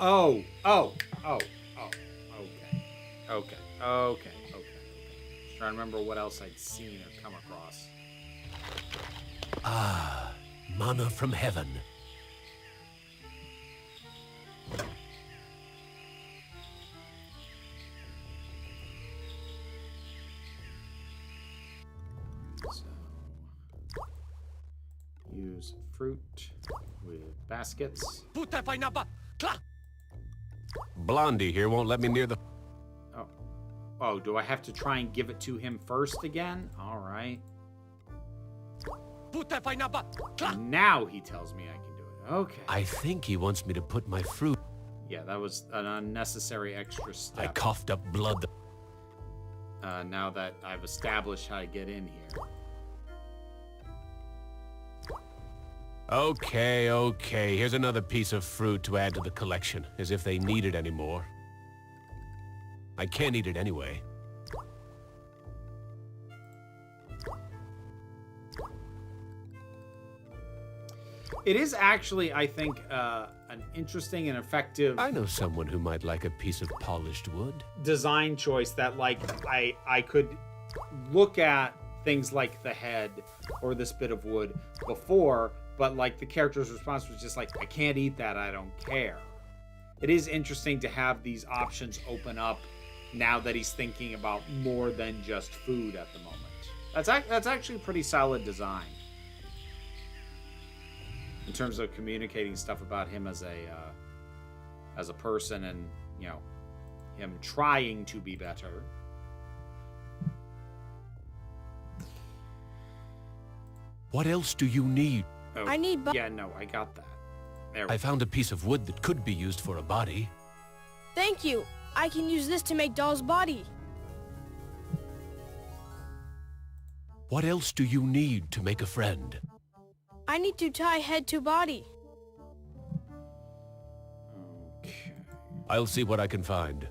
Oh. Okay. Just trying to remember what else I'd seen or come across. Ah, manna from heaven. So, use fruit with baskets. Blondie here won't let me near the... Oh, do I have to try and give it to him first again? All right. Now he tells me I can do it. Okay. I think he wants me to put my fruit... Yeah, that was an unnecessary extra I step. coughed up blood. Now that I've established how to get in here. Okay. Here's another piece of fruit to add to the collection, as if they need it anymore. I can't eat it anyway. It is actually, I think, an interesting and effective I know someone who might like a piece of polished wood. design choice that, like, I could look at things like the head or this bit of wood before, but, like, the character's response was just like, I can't eat that, I don't care. It is interesting to have these options open up now that he's thinking about more than just food at the moment. That's actually a pretty solid design in terms of communicating stuff about him as a person, and, you know, him trying to be better. What else do you need? Oh, I need yeah, no, I got that. There we I found a piece of wood that could be used for a body. Thank you. I can use this to make doll's body. What else do you need to make a friend? I need to tie head to body. Okay. I'll see what I can find.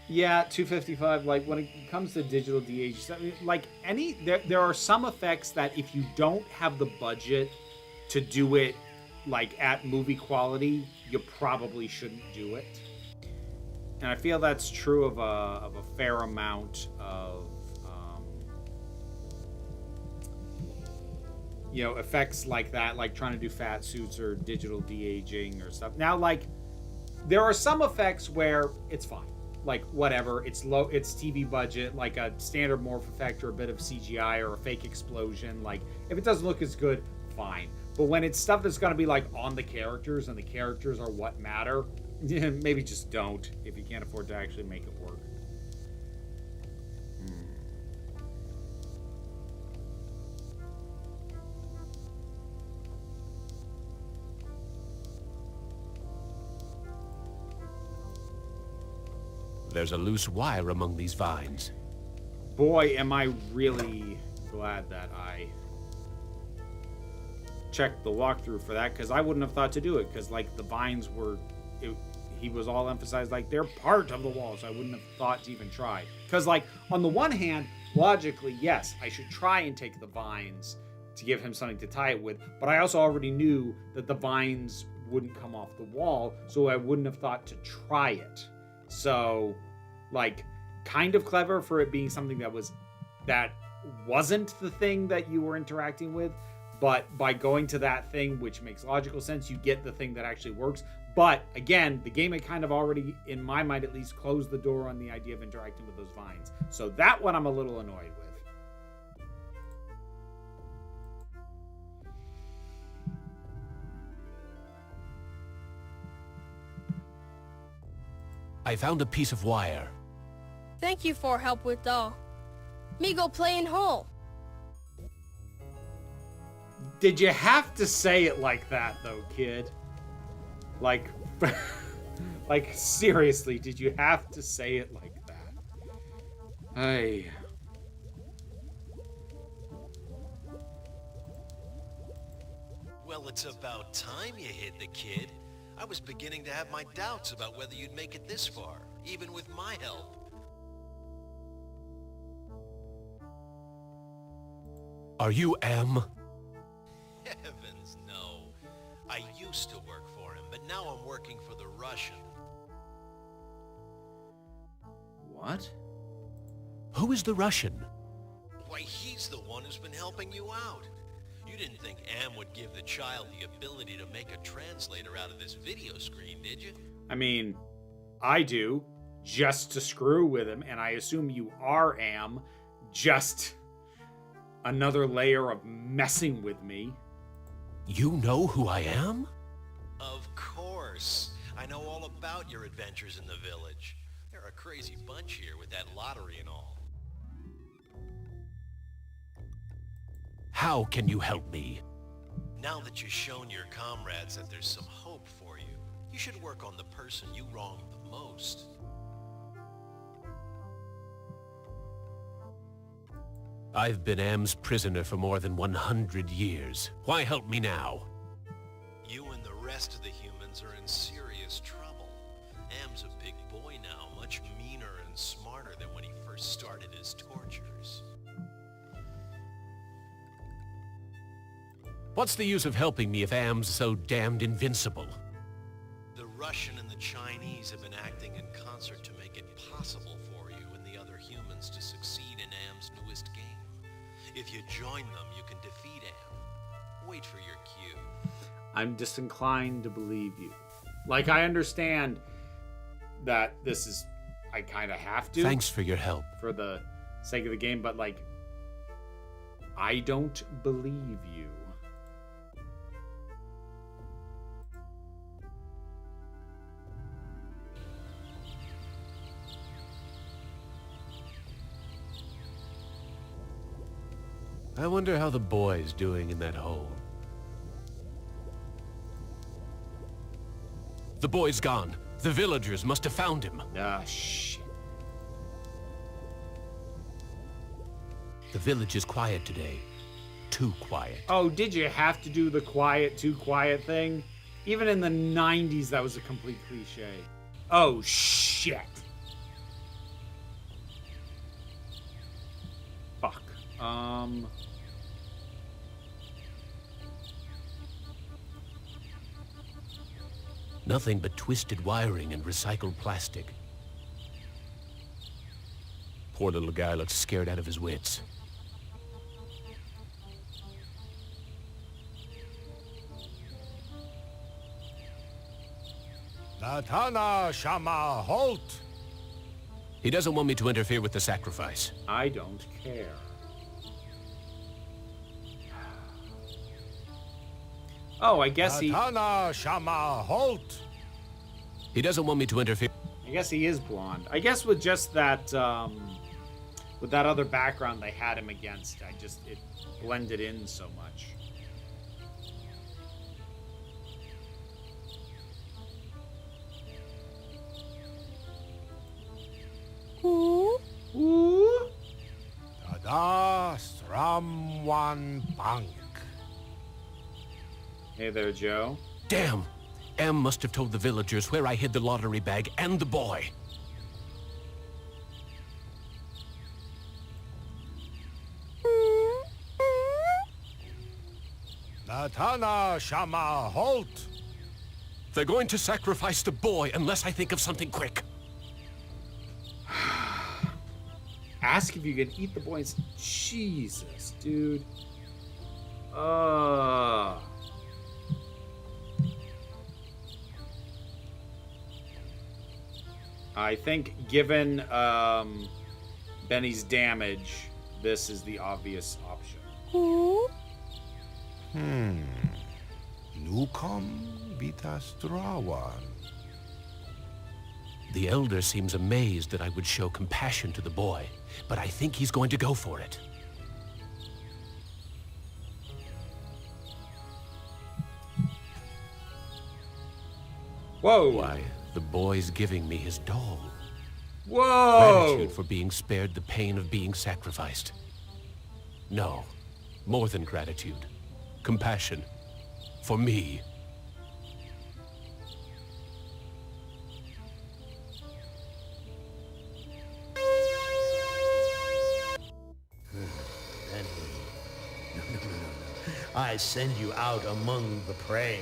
Yeah, 255. Like, when it comes to digital DH, like, there are some effects that if you don't have the budget to do it, like, at movie quality, you probably shouldn't do it. And I feel that's true of a fair amount of effects like that, like trying to do fat suits or digital de-aging or stuff. Now, like, there are some effects where it's fine. Like, whatever, it's low, it's TV budget, like a standard morph effect or a bit of CGI or a fake explosion. Like, if it doesn't look as good, fine. But when it's stuff that's going to be, like, on the characters, and the characters are what matter, maybe just don't, if you can't afford to actually make it work. There's a loose wire among these vines. Boy, am I really glad that I checked the walkthrough for that, because I wouldn't have thought to do it, because, like, the vines were... he was all emphasized like they're part of the wall, so I wouldn't have thought to even try. Because, like, on the one hand, logically, yes, I should try and take the vines to give him something to tie it with, but I also already knew that the vines wouldn't come off the wall, so I wouldn't have thought to try it. So, like, kind of clever for it being something that wasn't the thing that you were interacting with, but by going to that thing, which makes logical sense, you get the thing that actually works. But again, the game had kind of already, in my mind at least, closed the door on the idea of interacting with those vines. So that one I'm a little annoyed with. I found a piece of wire. Thank you for help with doll. Me go play in hole. Did you have to say it like that, though, kid? Like, like, seriously, did you have to say it like that? Hey. Well, it's about time you hit the kid. I was beginning to have my doubts about whether you'd make it this far, even with my help. Are you Am? Heavens, no. I used to work for him, but now I'm working for the Russian. What? Who is the Russian? Why, he's the one who's been helping you out. You didn't think Am would give the child the ability to make a translator out of this video screen, did you? I mean, I do, just to screw with him, and I assume you are Am, just another layer of messing with me. You know who I am? Of course. I know all about your adventures in the village. They're a crazy bunch here with that lottery and all. How can you help me? Now that you've shown your comrades that there's some hope for you, you should work on the person you wronged the most. I've been Am's prisoner for more than 100 years. Why help me now? You and the rest of the humans are in serious trouble. Am's a big boy now, much meaner and smarter than when he first started his tortures. What's the use of helping me if Am's so damned invincible? The Russian and the Chinese have been acting in concert to make it possible for you and the other humans to succeed in Am's newest game. If you join them, you can defeat Am. Wait for your cue. I'm disinclined to believe you. Like, I understand that this is, I kind of have to. Thanks for your help. For the sake of the game, but like, I don't believe you. I wonder how the boy's doing in that hole. The boy's gone. The villagers must have found him. Ah, shit. The village is quiet today. Too quiet. Oh, did you have to do the quiet, too quiet thing? Even in the 90s, that was a complete cliche. Oh, shit. Fuck. Nothing but twisted wiring and recycled plastic. Poor little guy looks scared out of his wits. Natana Shama, halt! He doesn't want me to interfere with the sacrifice. I don't care. Oh, I guess Natana Shama, halt! He doesn't want me to interfere. I guess he is blonde. I guess with just that, with that other background they had him against, it blended in so much. Ooh. Ooh. Tada Sramwan Bank. Hey there, Joe. Damn! Em must have told the villagers where I hid the lottery bag and the boy. Natana Shama, halt! They're going to sacrifice the boy unless I think of something quick. ask if you can eat the boy. Jesus, dude. I think given Benny's damage, this is the obvious option. Nukom vitas drawan. The elder seems amazed that I would show compassion to the boy, but I think he's going to go for it. Whoa! Why, the boy's giving me his doll. Whoa! Gratitude for being spared the pain of being sacrificed. No, more than gratitude. Compassion. For me. I send you out among the prey,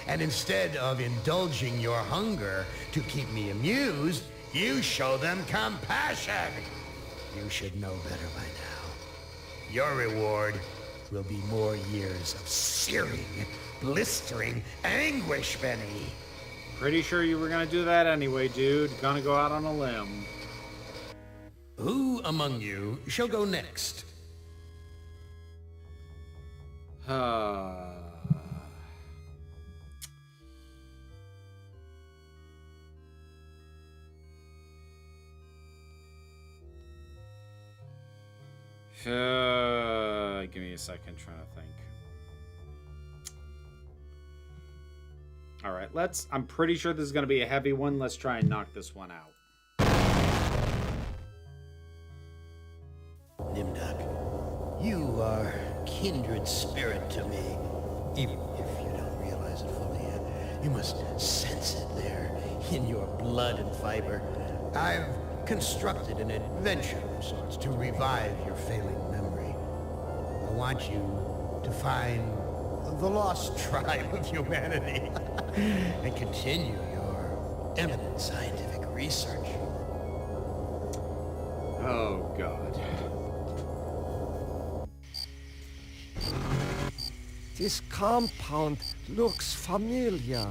and instead of indulging your hunger to keep me amused, you show them compassion. You should know better by now. Your reward will be more years of searing, blistering anguish, Benny. Pretty sure you were gonna do that anyway, dude. Gonna go out on a limb. Who among you shall go next? Give me a second, trying to think. All right, I'm pretty sure this is going to be a heavy one. Let's try and knock this one out. Nimdak, you are kindred spirit to me. Even if you don't realize it fully yet, you must sense it there in your blood and fiber. I've constructed an adventure of sorts to revive your failing memory. I want you to find the lost tribe of humanity and continue your eminent scientific research. Oh, God. This compound looks familiar.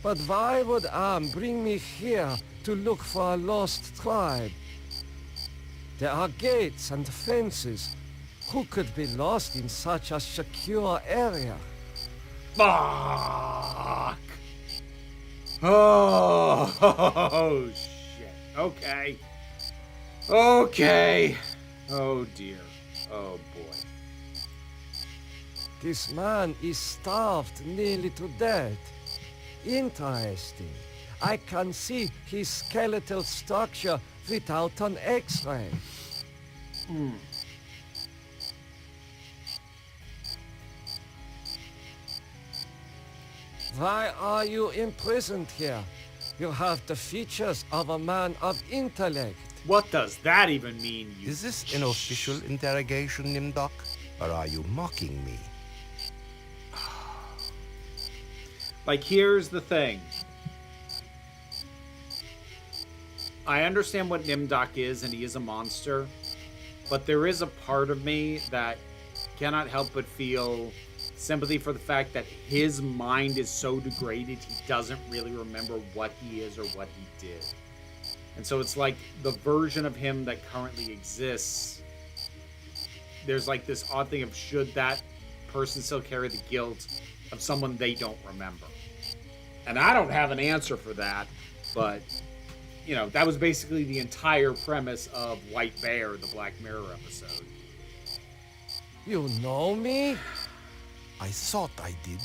But why would Am bring me here to look for a lost tribe? There are gates and fences. Who could be lost in such a secure area? Fuck! Oh, shit. Okay. Okay. Oh, dear. Oh, boy. This man is starved nearly to death. Interesting. I can see his skeletal structure without an X-ray. Why are you imprisoned here? You have the features of a man of intellect. What does that even mean, you... Is this an official interrogation, Nimdok? Or are you mocking me? Like, here's the thing. I understand what Nimdok is, and he is a monster. But there is a part of me that cannot help but feel sympathy for the fact that his mind is so degraded, he doesn't really remember what he is or what he did. And so it's like the version of him that currently exists, there's like this odd thing of should that person still carry the guilt of someone they don't remember. And I don't have an answer for that, but, you know, that was basically the entire premise of White Bear, the Black Mirror episode. You know me? I thought I did.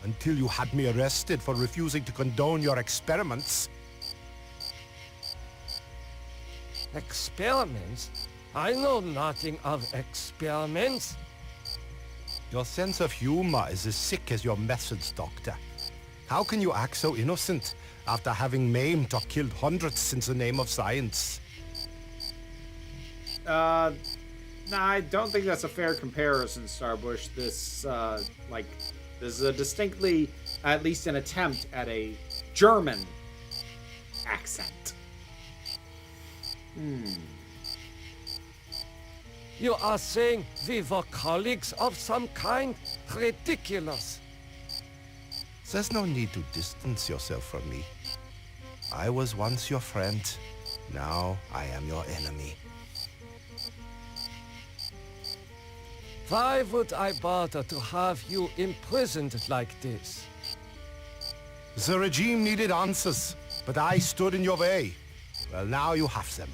Until you had me arrested for refusing to condone your experiments. Experiments? I know nothing of experiments. Your sense of humor is as sick as your methods, Doctor. How can you act so innocent after having maimed or killed hundreds in the name of science? No, I don't think that's a fair comparison, Starbush. This is a distinctly, at least an attempt at a German accent. You are saying we were colleagues of some kind? Ridiculous. There's no need to distance yourself from me. I was once your friend. Now I am your enemy. Why would I bother to have you imprisoned like this? The regime needed answers, but I stood in your way. Well, now you have them.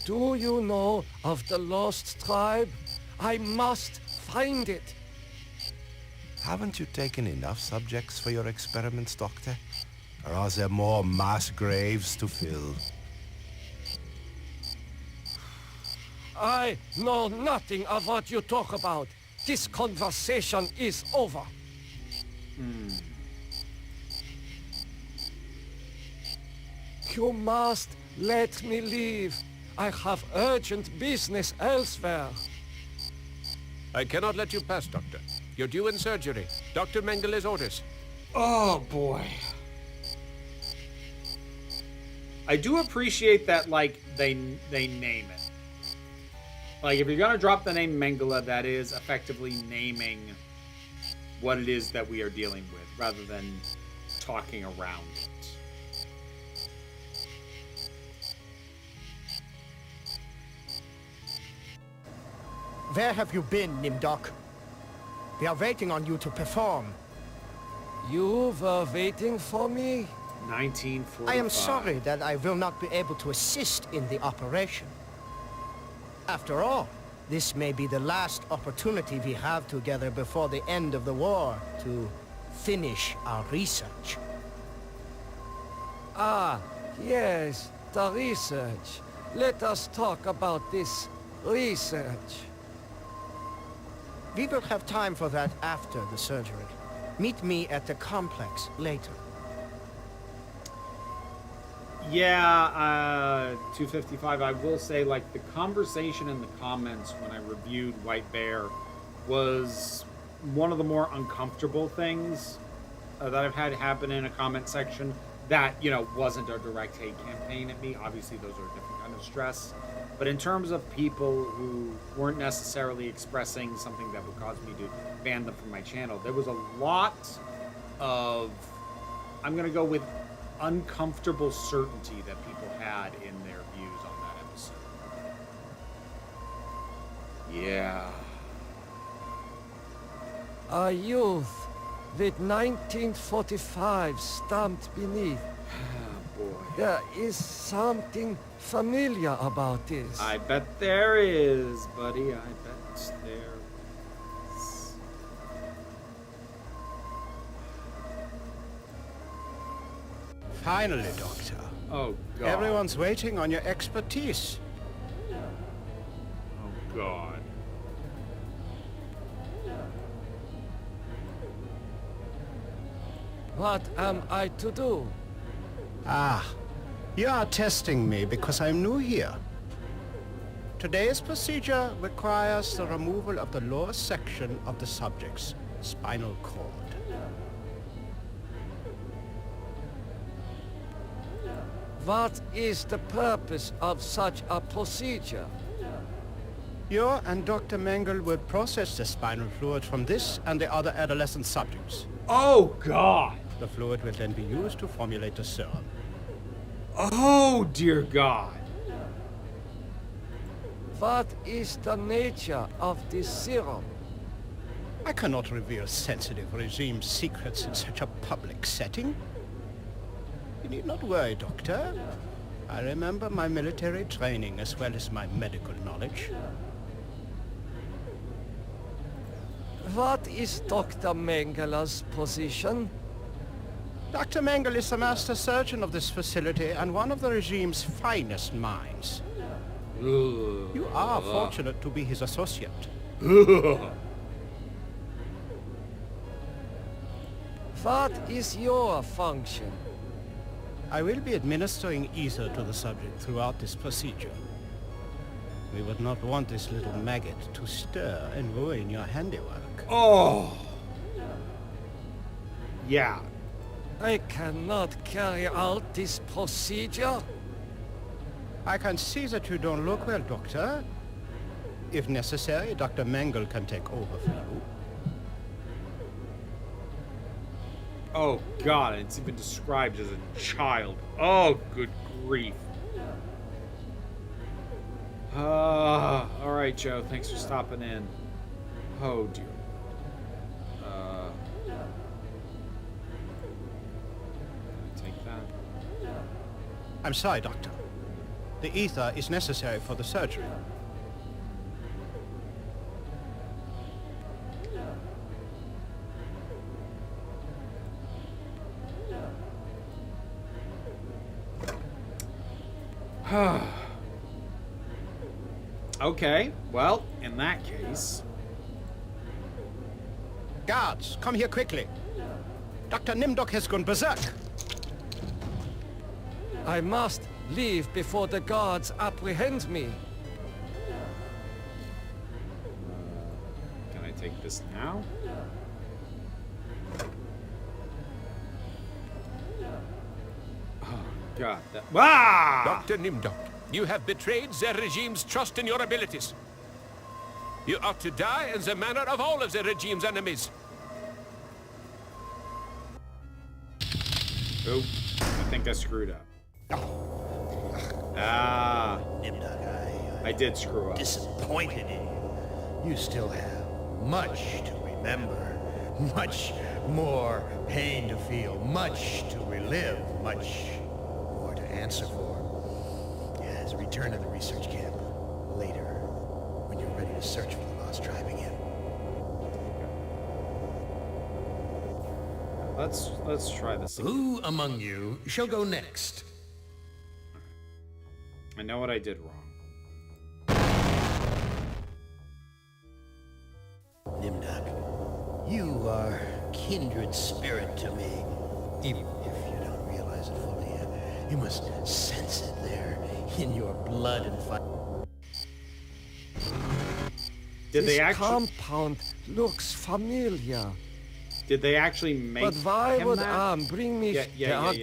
Do you know of the lost tribe? I must find it. Haven't you taken enough subjects for your experiments, Doctor? Or are there more mass graves to fill? I know nothing of what you talk about. This conversation is over. You must let me leave. I have urgent business elsewhere. I cannot let you pass, Doctor. You're due in surgery. Dr. Mengel's orders. Oh boy. I do appreciate that, like, they name it. Like, if you're gonna drop the name Mengele, that is effectively naming what it is that we are dealing with, rather than talking around it. Where have you been, Nimdok? We are waiting on you to perform. You were waiting for me? 1945. I am sorry that I will not be able to assist in the operation. After all, this may be the last opportunity we have together before the end of the war to finish our research. Ah, yes, the research. Let us talk about this research. We will have time for that after the surgery. Meet me at the complex later. Yeah, 255. I will say, like, the conversation in the comments when I reviewed White Bear was one of the more uncomfortable things that I've had happen in a comment section that, you know, wasn't a direct hate campaign at me. Obviously, those are a different kind of stress. But in terms of people who weren't necessarily expressing something that would cause me to ban them from my channel, there was a lot of, I'm going to go with uncomfortable certainty that people had in their views on that episode. Yeah. A youth with 1945 stamped beneath. Oh, boy. There is something familiar about this. I bet there is, buddy. I bet there is. Finally, Doctor. Oh, God. Everyone's waiting on your expertise. Oh, God. What am I to do? Ah, you are testing me because I'm new here. Today's procedure requires the removal of the lower section of the subject's spinal cord. What is the purpose of such a procedure? You and Dr. Mengele will process the spinal fluid from this and the other adolescent subjects. Oh, God. The fluid will then be used to formulate the serum. Oh, dear God. What is the nature of this serum? I cannot reveal sensitive regime secrets in such a public setting. You need not worry, Doctor. I remember my military training as well as my medical knowledge. What is Dr. Mengele's position? Dr. Mengele is the master surgeon of this facility and one of the regime's finest minds. You are fortunate to be his associate. What is your function? I will be administering ether to the subject throughout this procedure. We would not want this little maggot to stir and ruin your handiwork. Oh. Yeah. I cannot carry out this procedure. I can see that you don't look well, Doctor. If necessary, Dr. Mengele can take over for you. Oh god, it's even described as a child. Oh, good grief. Alright, Joe, thanks for stopping in. Oh, dear. Take that. I'm sorry, Doctor. The ether is necessary for the surgery. Okay, well, in that case... Guards, come here quickly. Dr. Nimdok has gone berserk. I must leave before the guards apprehend me. Can I take this now? Oh, God. That... Ah! Dr. Nimdok, you have betrayed the regime's trust in your abilities. You ought to die in the manner of all of the regime's enemies. Oh, I think I screwed up. Ah. Nimdok, I did screw up. disappointed in you. You still have much to remember, much more pain to feel, much to relive, much more to answer for. Yes, return to the research camp later, when you're ready to search for the lost tribe again. Let's try this again. Who among you shall go next? I know what I did wrong. Nimdok, you are kindred spirit to me. Even if you don't realize it fully yet, you must sense it there in your blood and fire. Did This they actually? compound looks familiar. Did they actually make? But why him would that? bring me Yeah.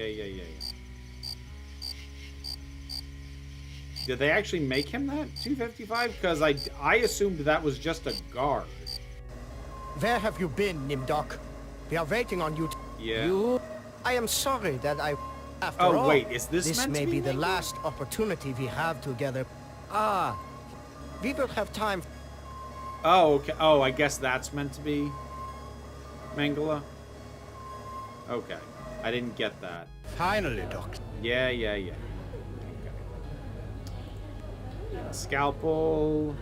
Did they actually make him that 255? Because I assumed that was just a guard. Where have you been, Nimdok? We are waiting on you. Yeah. You? I am sorry that I... After Oh, all, wait, is this this meant to may be be the Mengele? last opportunity we have together. Ah, We will have time. Oh, okay. Oh, I guess that's meant to be Mengele. Okay, I didn't get that. Finally, Doctor. Yeah. Okay. Scalpel.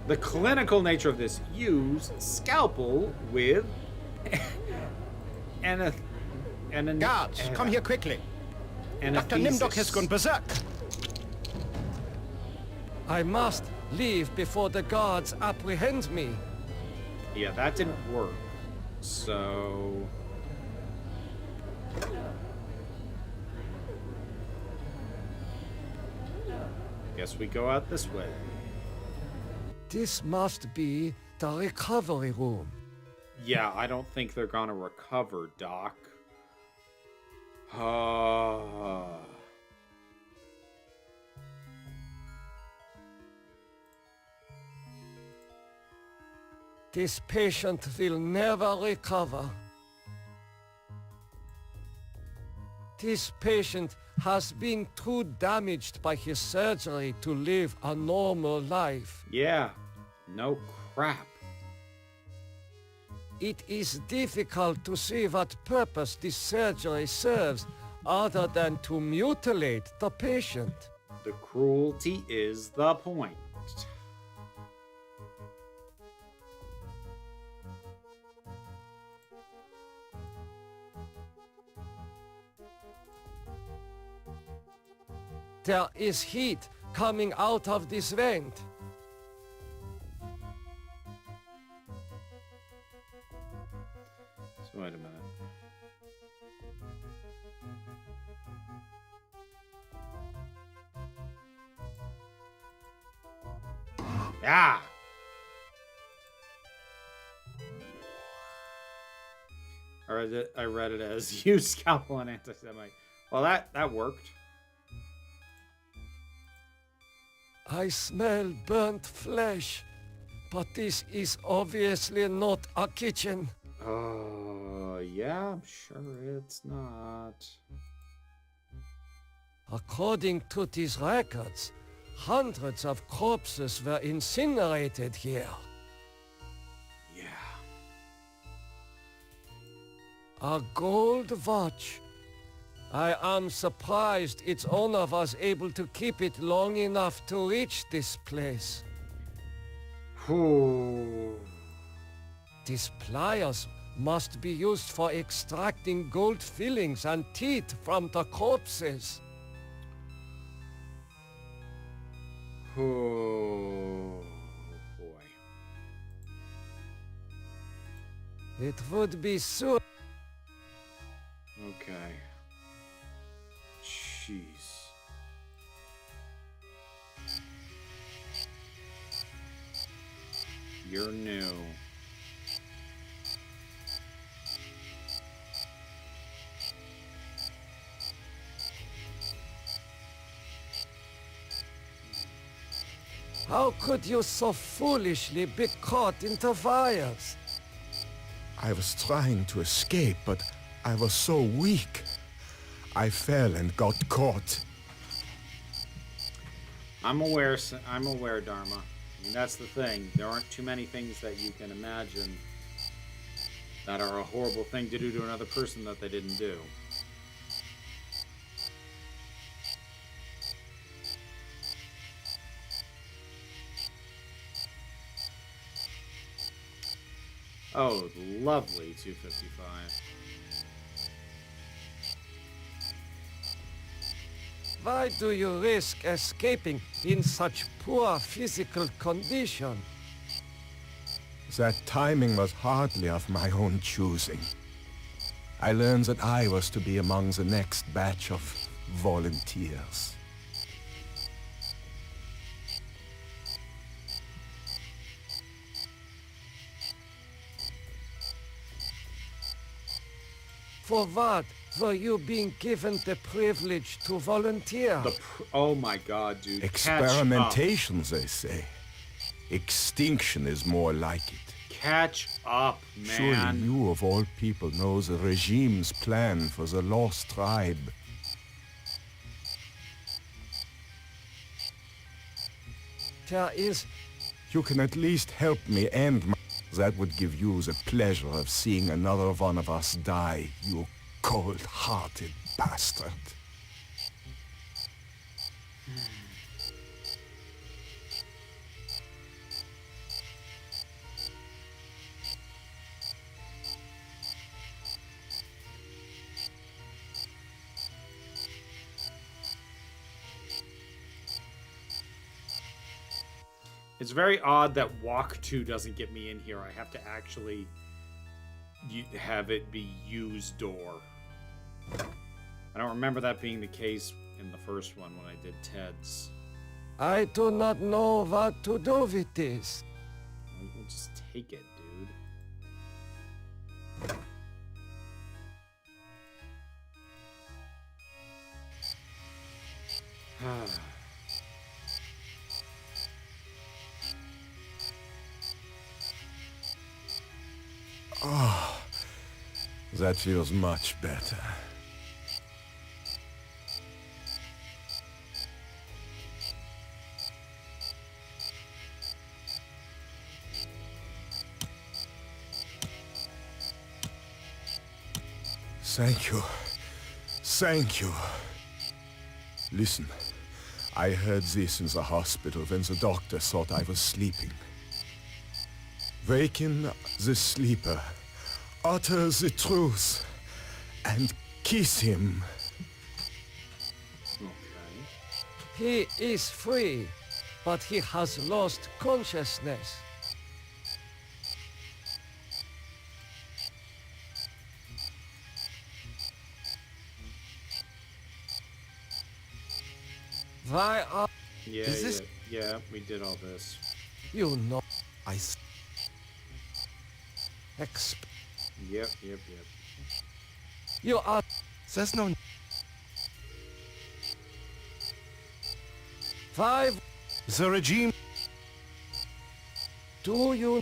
The clinical nature of this: use scalpel with and Guards, come here quickly. Dr. Nimdok has gone berserk. I must leave before the guards apprehend me. Yeah, that didn't work. So guess we go out this way. This must be the recovery room. Yeah, I don't think they're gonna recover, Doc. This patient will never recover. This patient has been too damaged by his surgery to live a normal life. Yeah, no crap. It is difficult to see what purpose this surgery serves other than to mutilate the patient. The cruelty is the point. There is heat coming out of this vent. So wait a minute. Ah! I read it as use scalpel and anti-Semite. Well, that worked. I smell burnt flesh, but this is obviously not a kitchen. Yeah, I'm sure it's not. According to these records, hundreds of corpses were incinerated here. Yeah. A gold watch. I am surprised its owner was able to keep it long enough to reach this place. Whew. These pliers must be used for extracting gold fillings and teeth from the corpses. Oh boy. It would be so. Okay. Jeez. You're new. How could you so foolishly be caught into fires? I was trying to escape, but I was so weak. I fell and got caught. I'm aware, Dharma. I mean, that's the thing. There aren't too many things that you can imagine that are a horrible thing to do to another person that they didn't do. Oh, lovely 255. Why do you risk escaping in such poor physical condition? That timing was hardly of my own choosing. I learned that I was to be among the next batch of volunteers. For what were you being given the privilege to volunteer? Oh my god, dude. Experimentation, they say. Extinction is more like it. Catch up, man. Surely you of all people know the regime's plan for the lost tribe. There is... You can at least help me end my... That would give you the pleasure of seeing another one of us die, you cold-hearted bastard. It's very odd that Walk 2 doesn't get me in here. I have to actually have it be use door. I don't remember that being the case in the first one when I did Ted's. I do not know what to do with this. We'll just take it, dude. Oh, that feels much better. Thank you. Thank you. Listen, I heard this in the hospital when the doctor thought I was sleeping. Waken the sleeper, utter the truth, and kiss him. Okay. He is free, but he has lost consciousness. Why are... Yeah, Is this- yeah, we did all this. You know... Yep. You are... There's no... 5... The regime... Do you...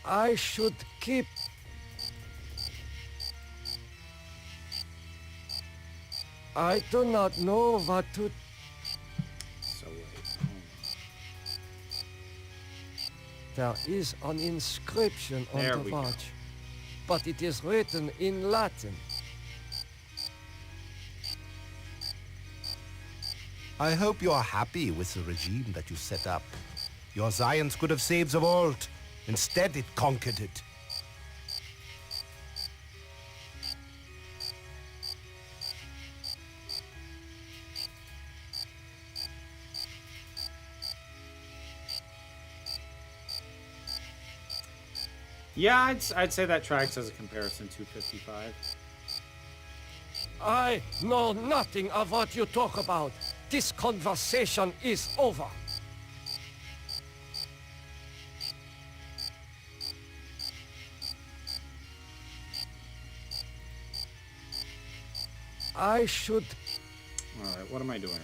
I should keep... I do not know what to... So wait. There is an inscription on There the we go. watch, but it is written in Latin. I hope you are happy with the regime that you set up. Your science could have saved the world. Instead, it conquered it. Yeah, I'd say that tracks as a comparison to 55. I know nothing of what you talk about. This conversation is over. I should... Alright, what am I doing wrong?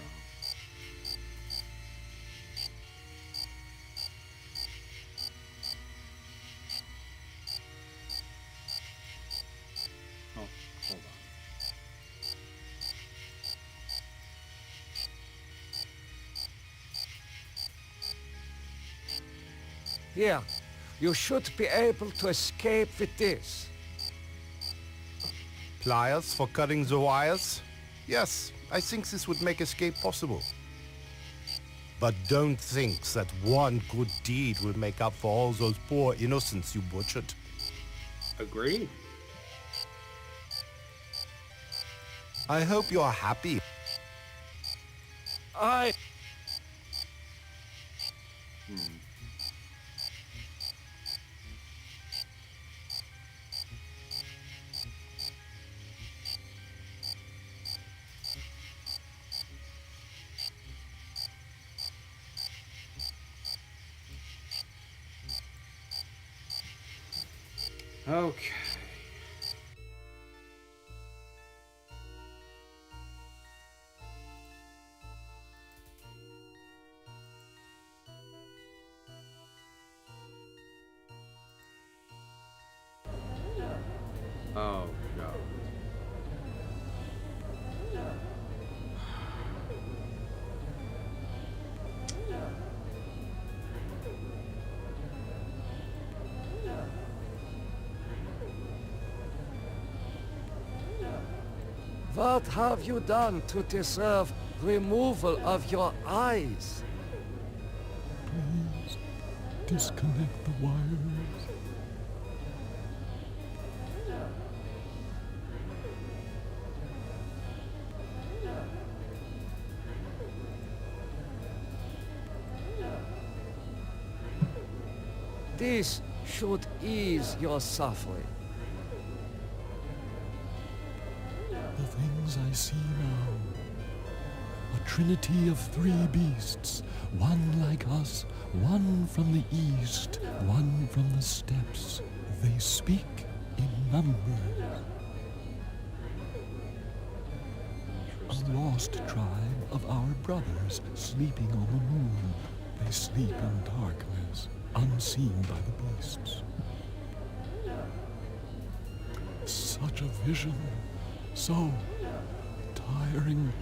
Oh, hold on. Here, you should be able to escape with this. Pliers for cutting the wires? Yes, I think this would make escape possible. But don't think that one good deed will make up for all those poor innocents you butchered. Agreed. I hope you are happy. Okay. Oh, God. What have you done to deserve removal of your eyes? Please, disconnect the wires. This should ease your suffering. The things I see now. A trinity of 3 beasts. One like us, one from the east, one from the steppes. They speak in numbers. A lost tribe of our brothers sleeping on the moon. They sleep in darkness, unseen by the beasts. Such a vision, so tiring.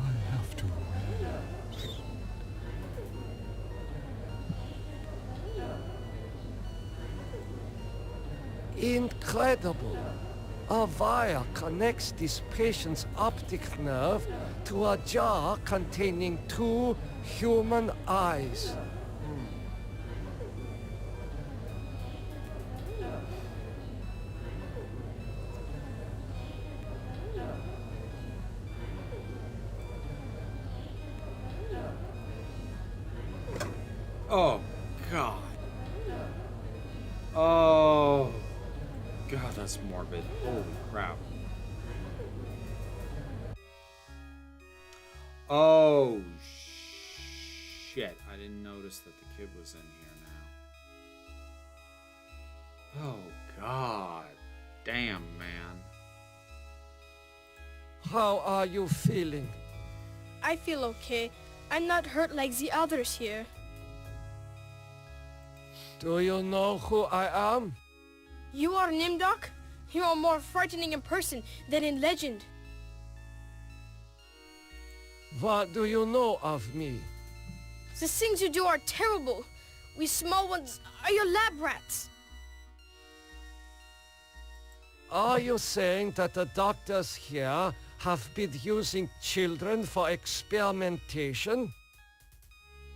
I have to rest. Incredible! A wire connects this patient's optic nerve to a jar containing 2 human eyes. Oh, God. Oh. God, that's morbid. Holy crap. Oh, shit. I didn't notice that the kid was in here Oh, God. Damn, man. How are you feeling? I feel okay. I'm not hurt like the others here. Do you know who I am? You are Nimdok? You are more frightening in person than in legend. What do you know of me? The things you do are terrible. We small ones are your lab rats. Are you saying that the doctors here have been using children for experimentation?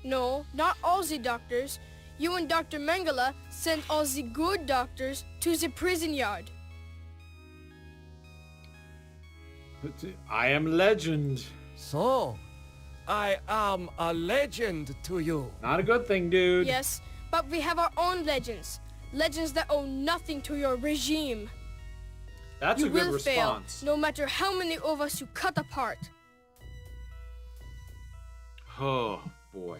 No, not all the doctors. You and Dr. Mengele sent all the good doctors to the prison yard. But I am legend. So, I am a legend to you. Not a good thing, dude. Yes, but we have our own legends. Legends that owe nothing to your regime. That's You a good will response. fail, no matter how many of us you cut apart. Oh, boy.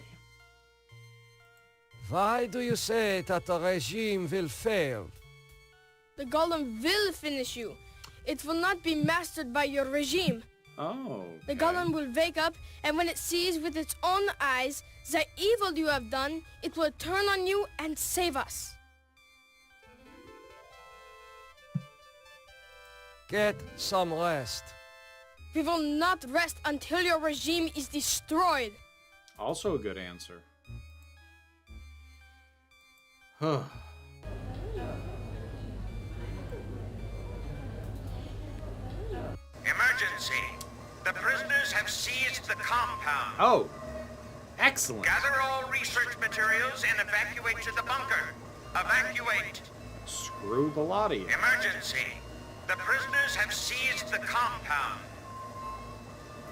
Why do you say that the regime will fail? The golem will finish you. It will not be mastered by your regime. Oh. The okay. golem will wake up, and when it sees with its own eyes the evil you have done, it will turn on you and save us. Get some rest. We will not rest until your regime is destroyed. Also a good answer. Emergency! The prisoners have seized the compound. Oh. Excellent. Gather all research materials and evacuate to the bunker. Evacuate! Screw the lot of you. Emergency! The prisoners have seized the compound.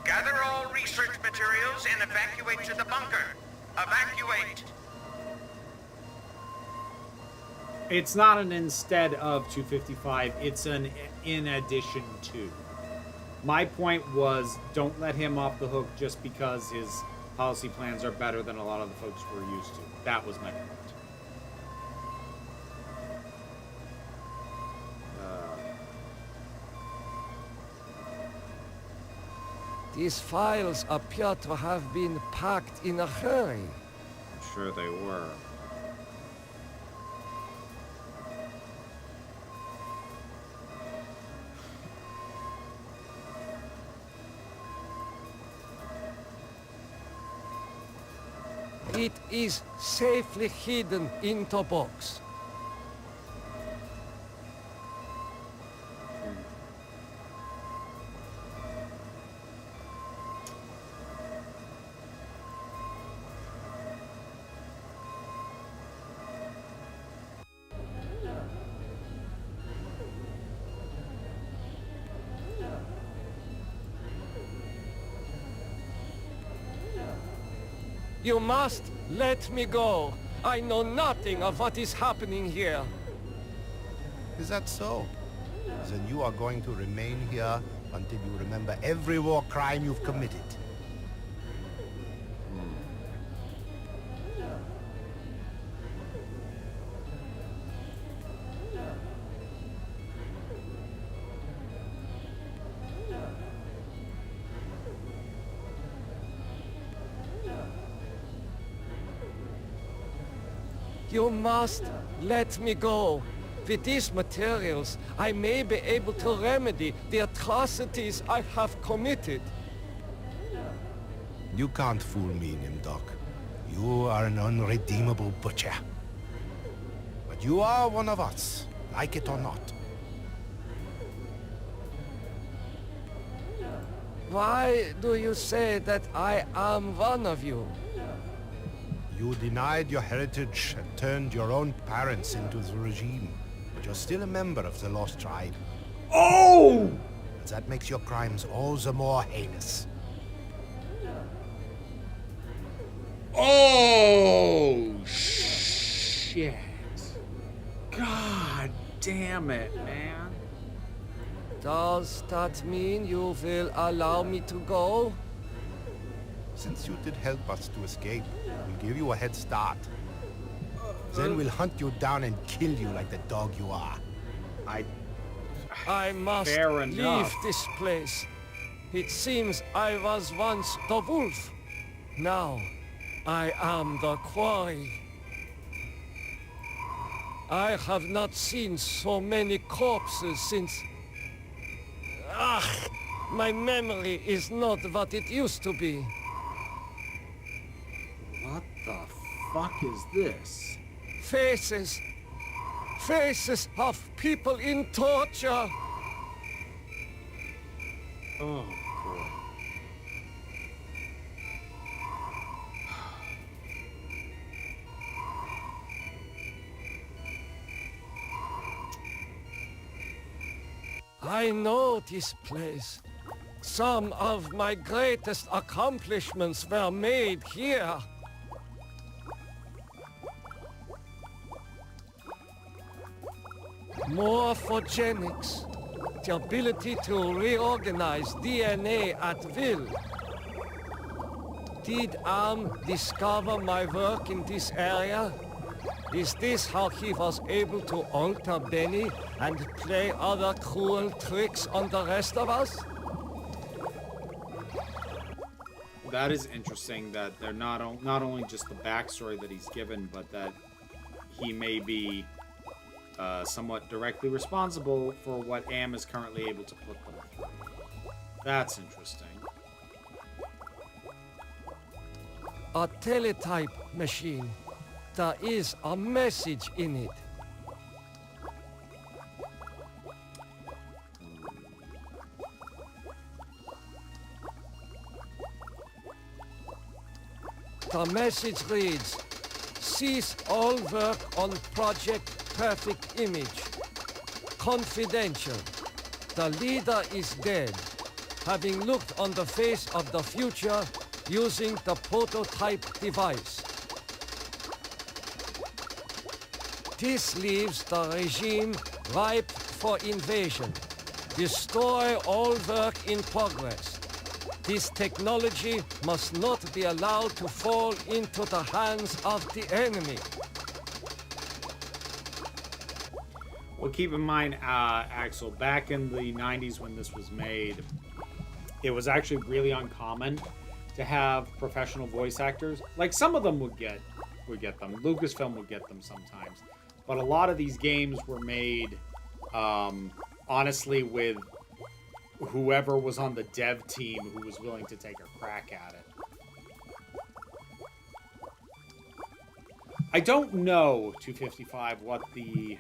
Gather all research materials and evacuate to the bunker. Evacuate! It's not an instead of 255, it's an in addition to. My point was, don't let him off the hook just because his policy plans are better than a lot of the folks we're used to. That was my point. These files appear to have been packed in a hurry. I'm sure they were. It is safely hidden in the box. You must let me go. I know nothing of what is happening here. Is that so? Then you are going to remain here until you remember every war crime you've committed. You must let me go. With these materials, I may be able to remedy the atrocities I have committed. You can't fool me, Nimdok. You are an unredeemable butcher. But you are one of us, like it or not. Why do you say that I am one of you? You denied your heritage and turned your own parents into the regime. But you're still a member of the Lost Tribe. Oh! And that makes your crimes all the more heinous. Oh, shit. God damn it, man. Does that mean you will allow me to go? Since you did help us to escape, we'll give you a head start. Then we'll hunt you down and kill you like the dog you are. I must Fair leave enough. this place. It seems I was once the wolf. Now, I am the quarry. I have not seen so many corpses since... my memory is not what it used to be. What the fuck is this? Faces. Faces of people in torture. Oh, boy. I know this place. Some of my greatest accomplishments were made here. Morphogenics, the ability to reorganize DNA at will. Did discover my work in this area? Is this how he was able to alter Benny and play other cruel tricks on the rest of us? That is interesting that they're not only just the backstory that he's given, but that he may be somewhat directly responsible for what Am is currently able to put them through. That's interesting. A teletype machine. There is a message in it. The message reads, cease all work on Project Perfect Image. Confidential. The leader is dead, having looked on the face of the future using the prototype device. This leaves the regime ripe for invasion. Destroy all work in progress. This technology must not be allowed to fall into the hands of the enemy. Well, keep in mind, Axel, back in the 90s when this was made, it was actually really uncommon to have professional voice actors. Like, some of them would get them. Lucasfilm would get them sometimes. But a lot of these games were made, honestly, with whoever was on the dev team who was willing to take a crack at it. I don't know, 255, what the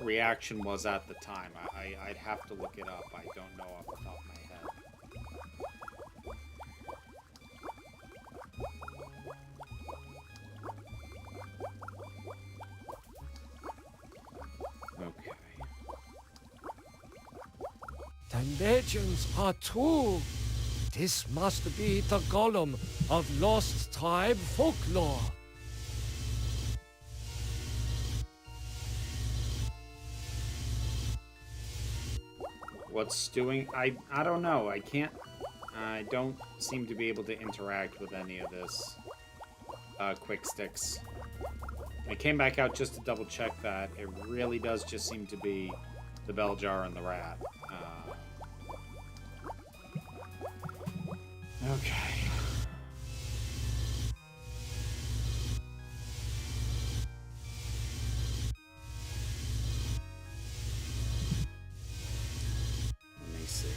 reaction was at the time. I'd have to look it up. I don't know off the top of my head. Okay. The legends are true. This must be the golem of lost tribe folklore. What's doing? I don't know. I don't seem to be able to interact with any of this quick sticks. I came back out just to double check that. It really does just seem to be the bell jar and the rat. Okay. Let me see.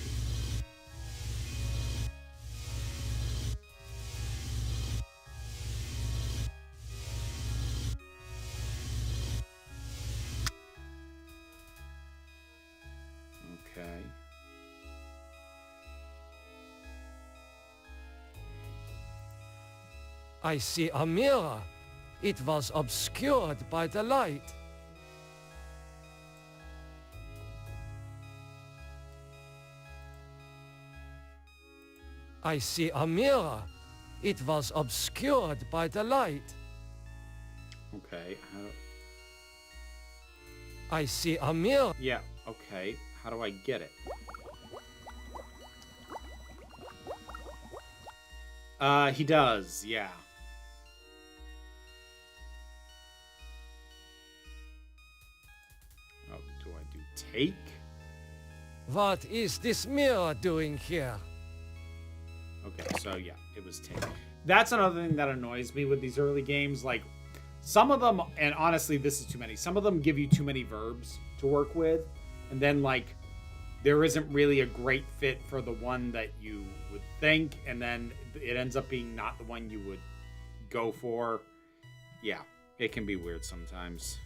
Okay. I see a mirror. It was obscured by the light. I see a mirror. It was obscured by the light. Okay. I see a mirror. Yeah. Okay. How do I get it? He does. Yeah. take? What is this mirror doing here? Okay, so yeah, it was take. That's another thing that annoys me with these early games. Like, some of them, and honestly, this is too many. Some of them give you too many verbs to work with. And then, like, there isn't really a great fit for the one that you would think. And then it ends up being not the one you would go for. Yeah, it can be weird sometimes.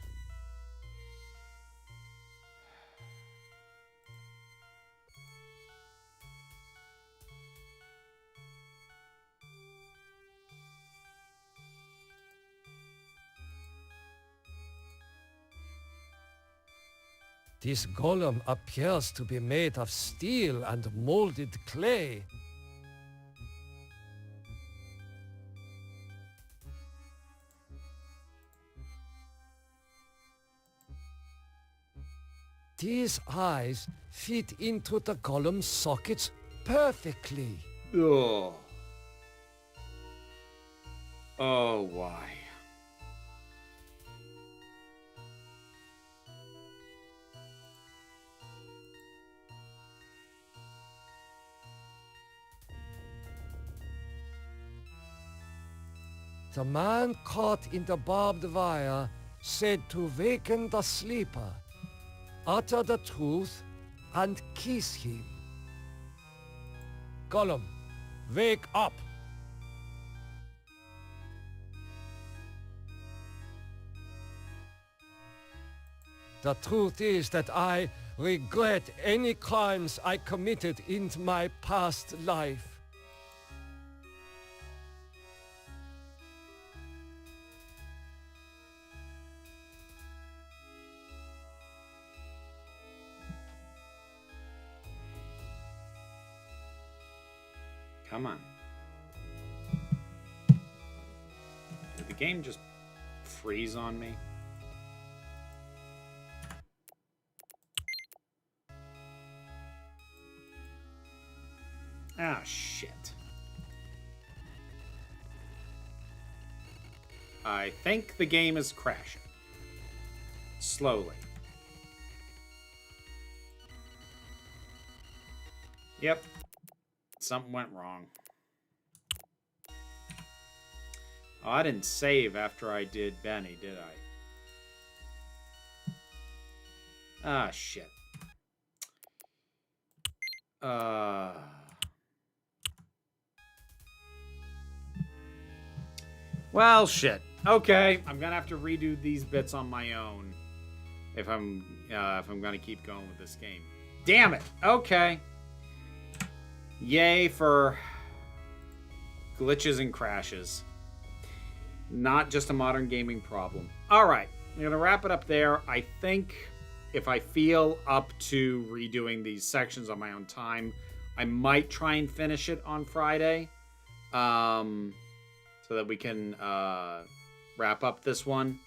This golem appears to be made of steel and molded clay. These eyes fit into the golem's sockets perfectly. Ugh. Oh, why? The man caught in the barbed wire said to waken the sleeper, utter the truth, and kiss him. Golem, wake up! The truth is that I regret any crimes I committed in my past life. Come on. Did the game just freeze on me? Ah, shit. I think the game is crashing. Slowly. Yep. Something went wrong. Oh, I didn't save after I did Benny, did I? Ah, shit. Well, shit. Okay, I'm gonna have to redo these bits on my own if I'm gonna keep going with this game. Damn it. Okay. Yay for glitches and crashes. Not just a modern gaming problem. All right, I'm going to wrap it up there. I think if I feel up to redoing these sections on my own time, I might try and finish it on Friday so that we can wrap up this one.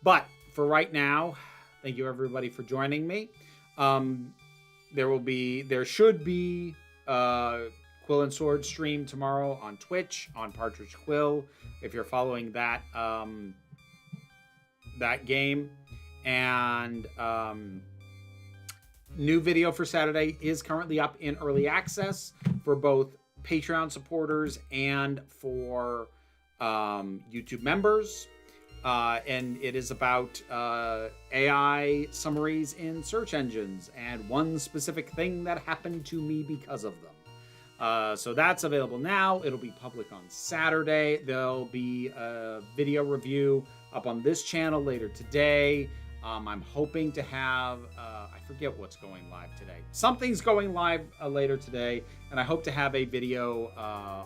But for right now, thank you everybody for joining me. There should be Quill and Sword stream tomorrow on Twitch on Partridge Quill if you're following that that game. And new video for Saturday is currently up in early access for both Patreon supporters and for YouTube members. And it is about AI summaries in search engines and one specific thing that happened to me because of them. So that's available now. It'll be public on Saturday. There'll be a video review up on this channel later today. I'm hoping to have, I forget what's going live today. Something's going live later today, and I hope to have a video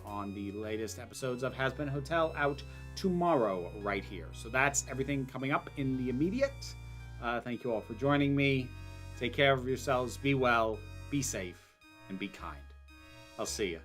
on the latest episodes of Has Been Hotel out tomorrow right here. So that's everything coming up in the immediate. Thank you all for joining me. Take care of yourselves. Be well, be safe, and be kind. I'll see you.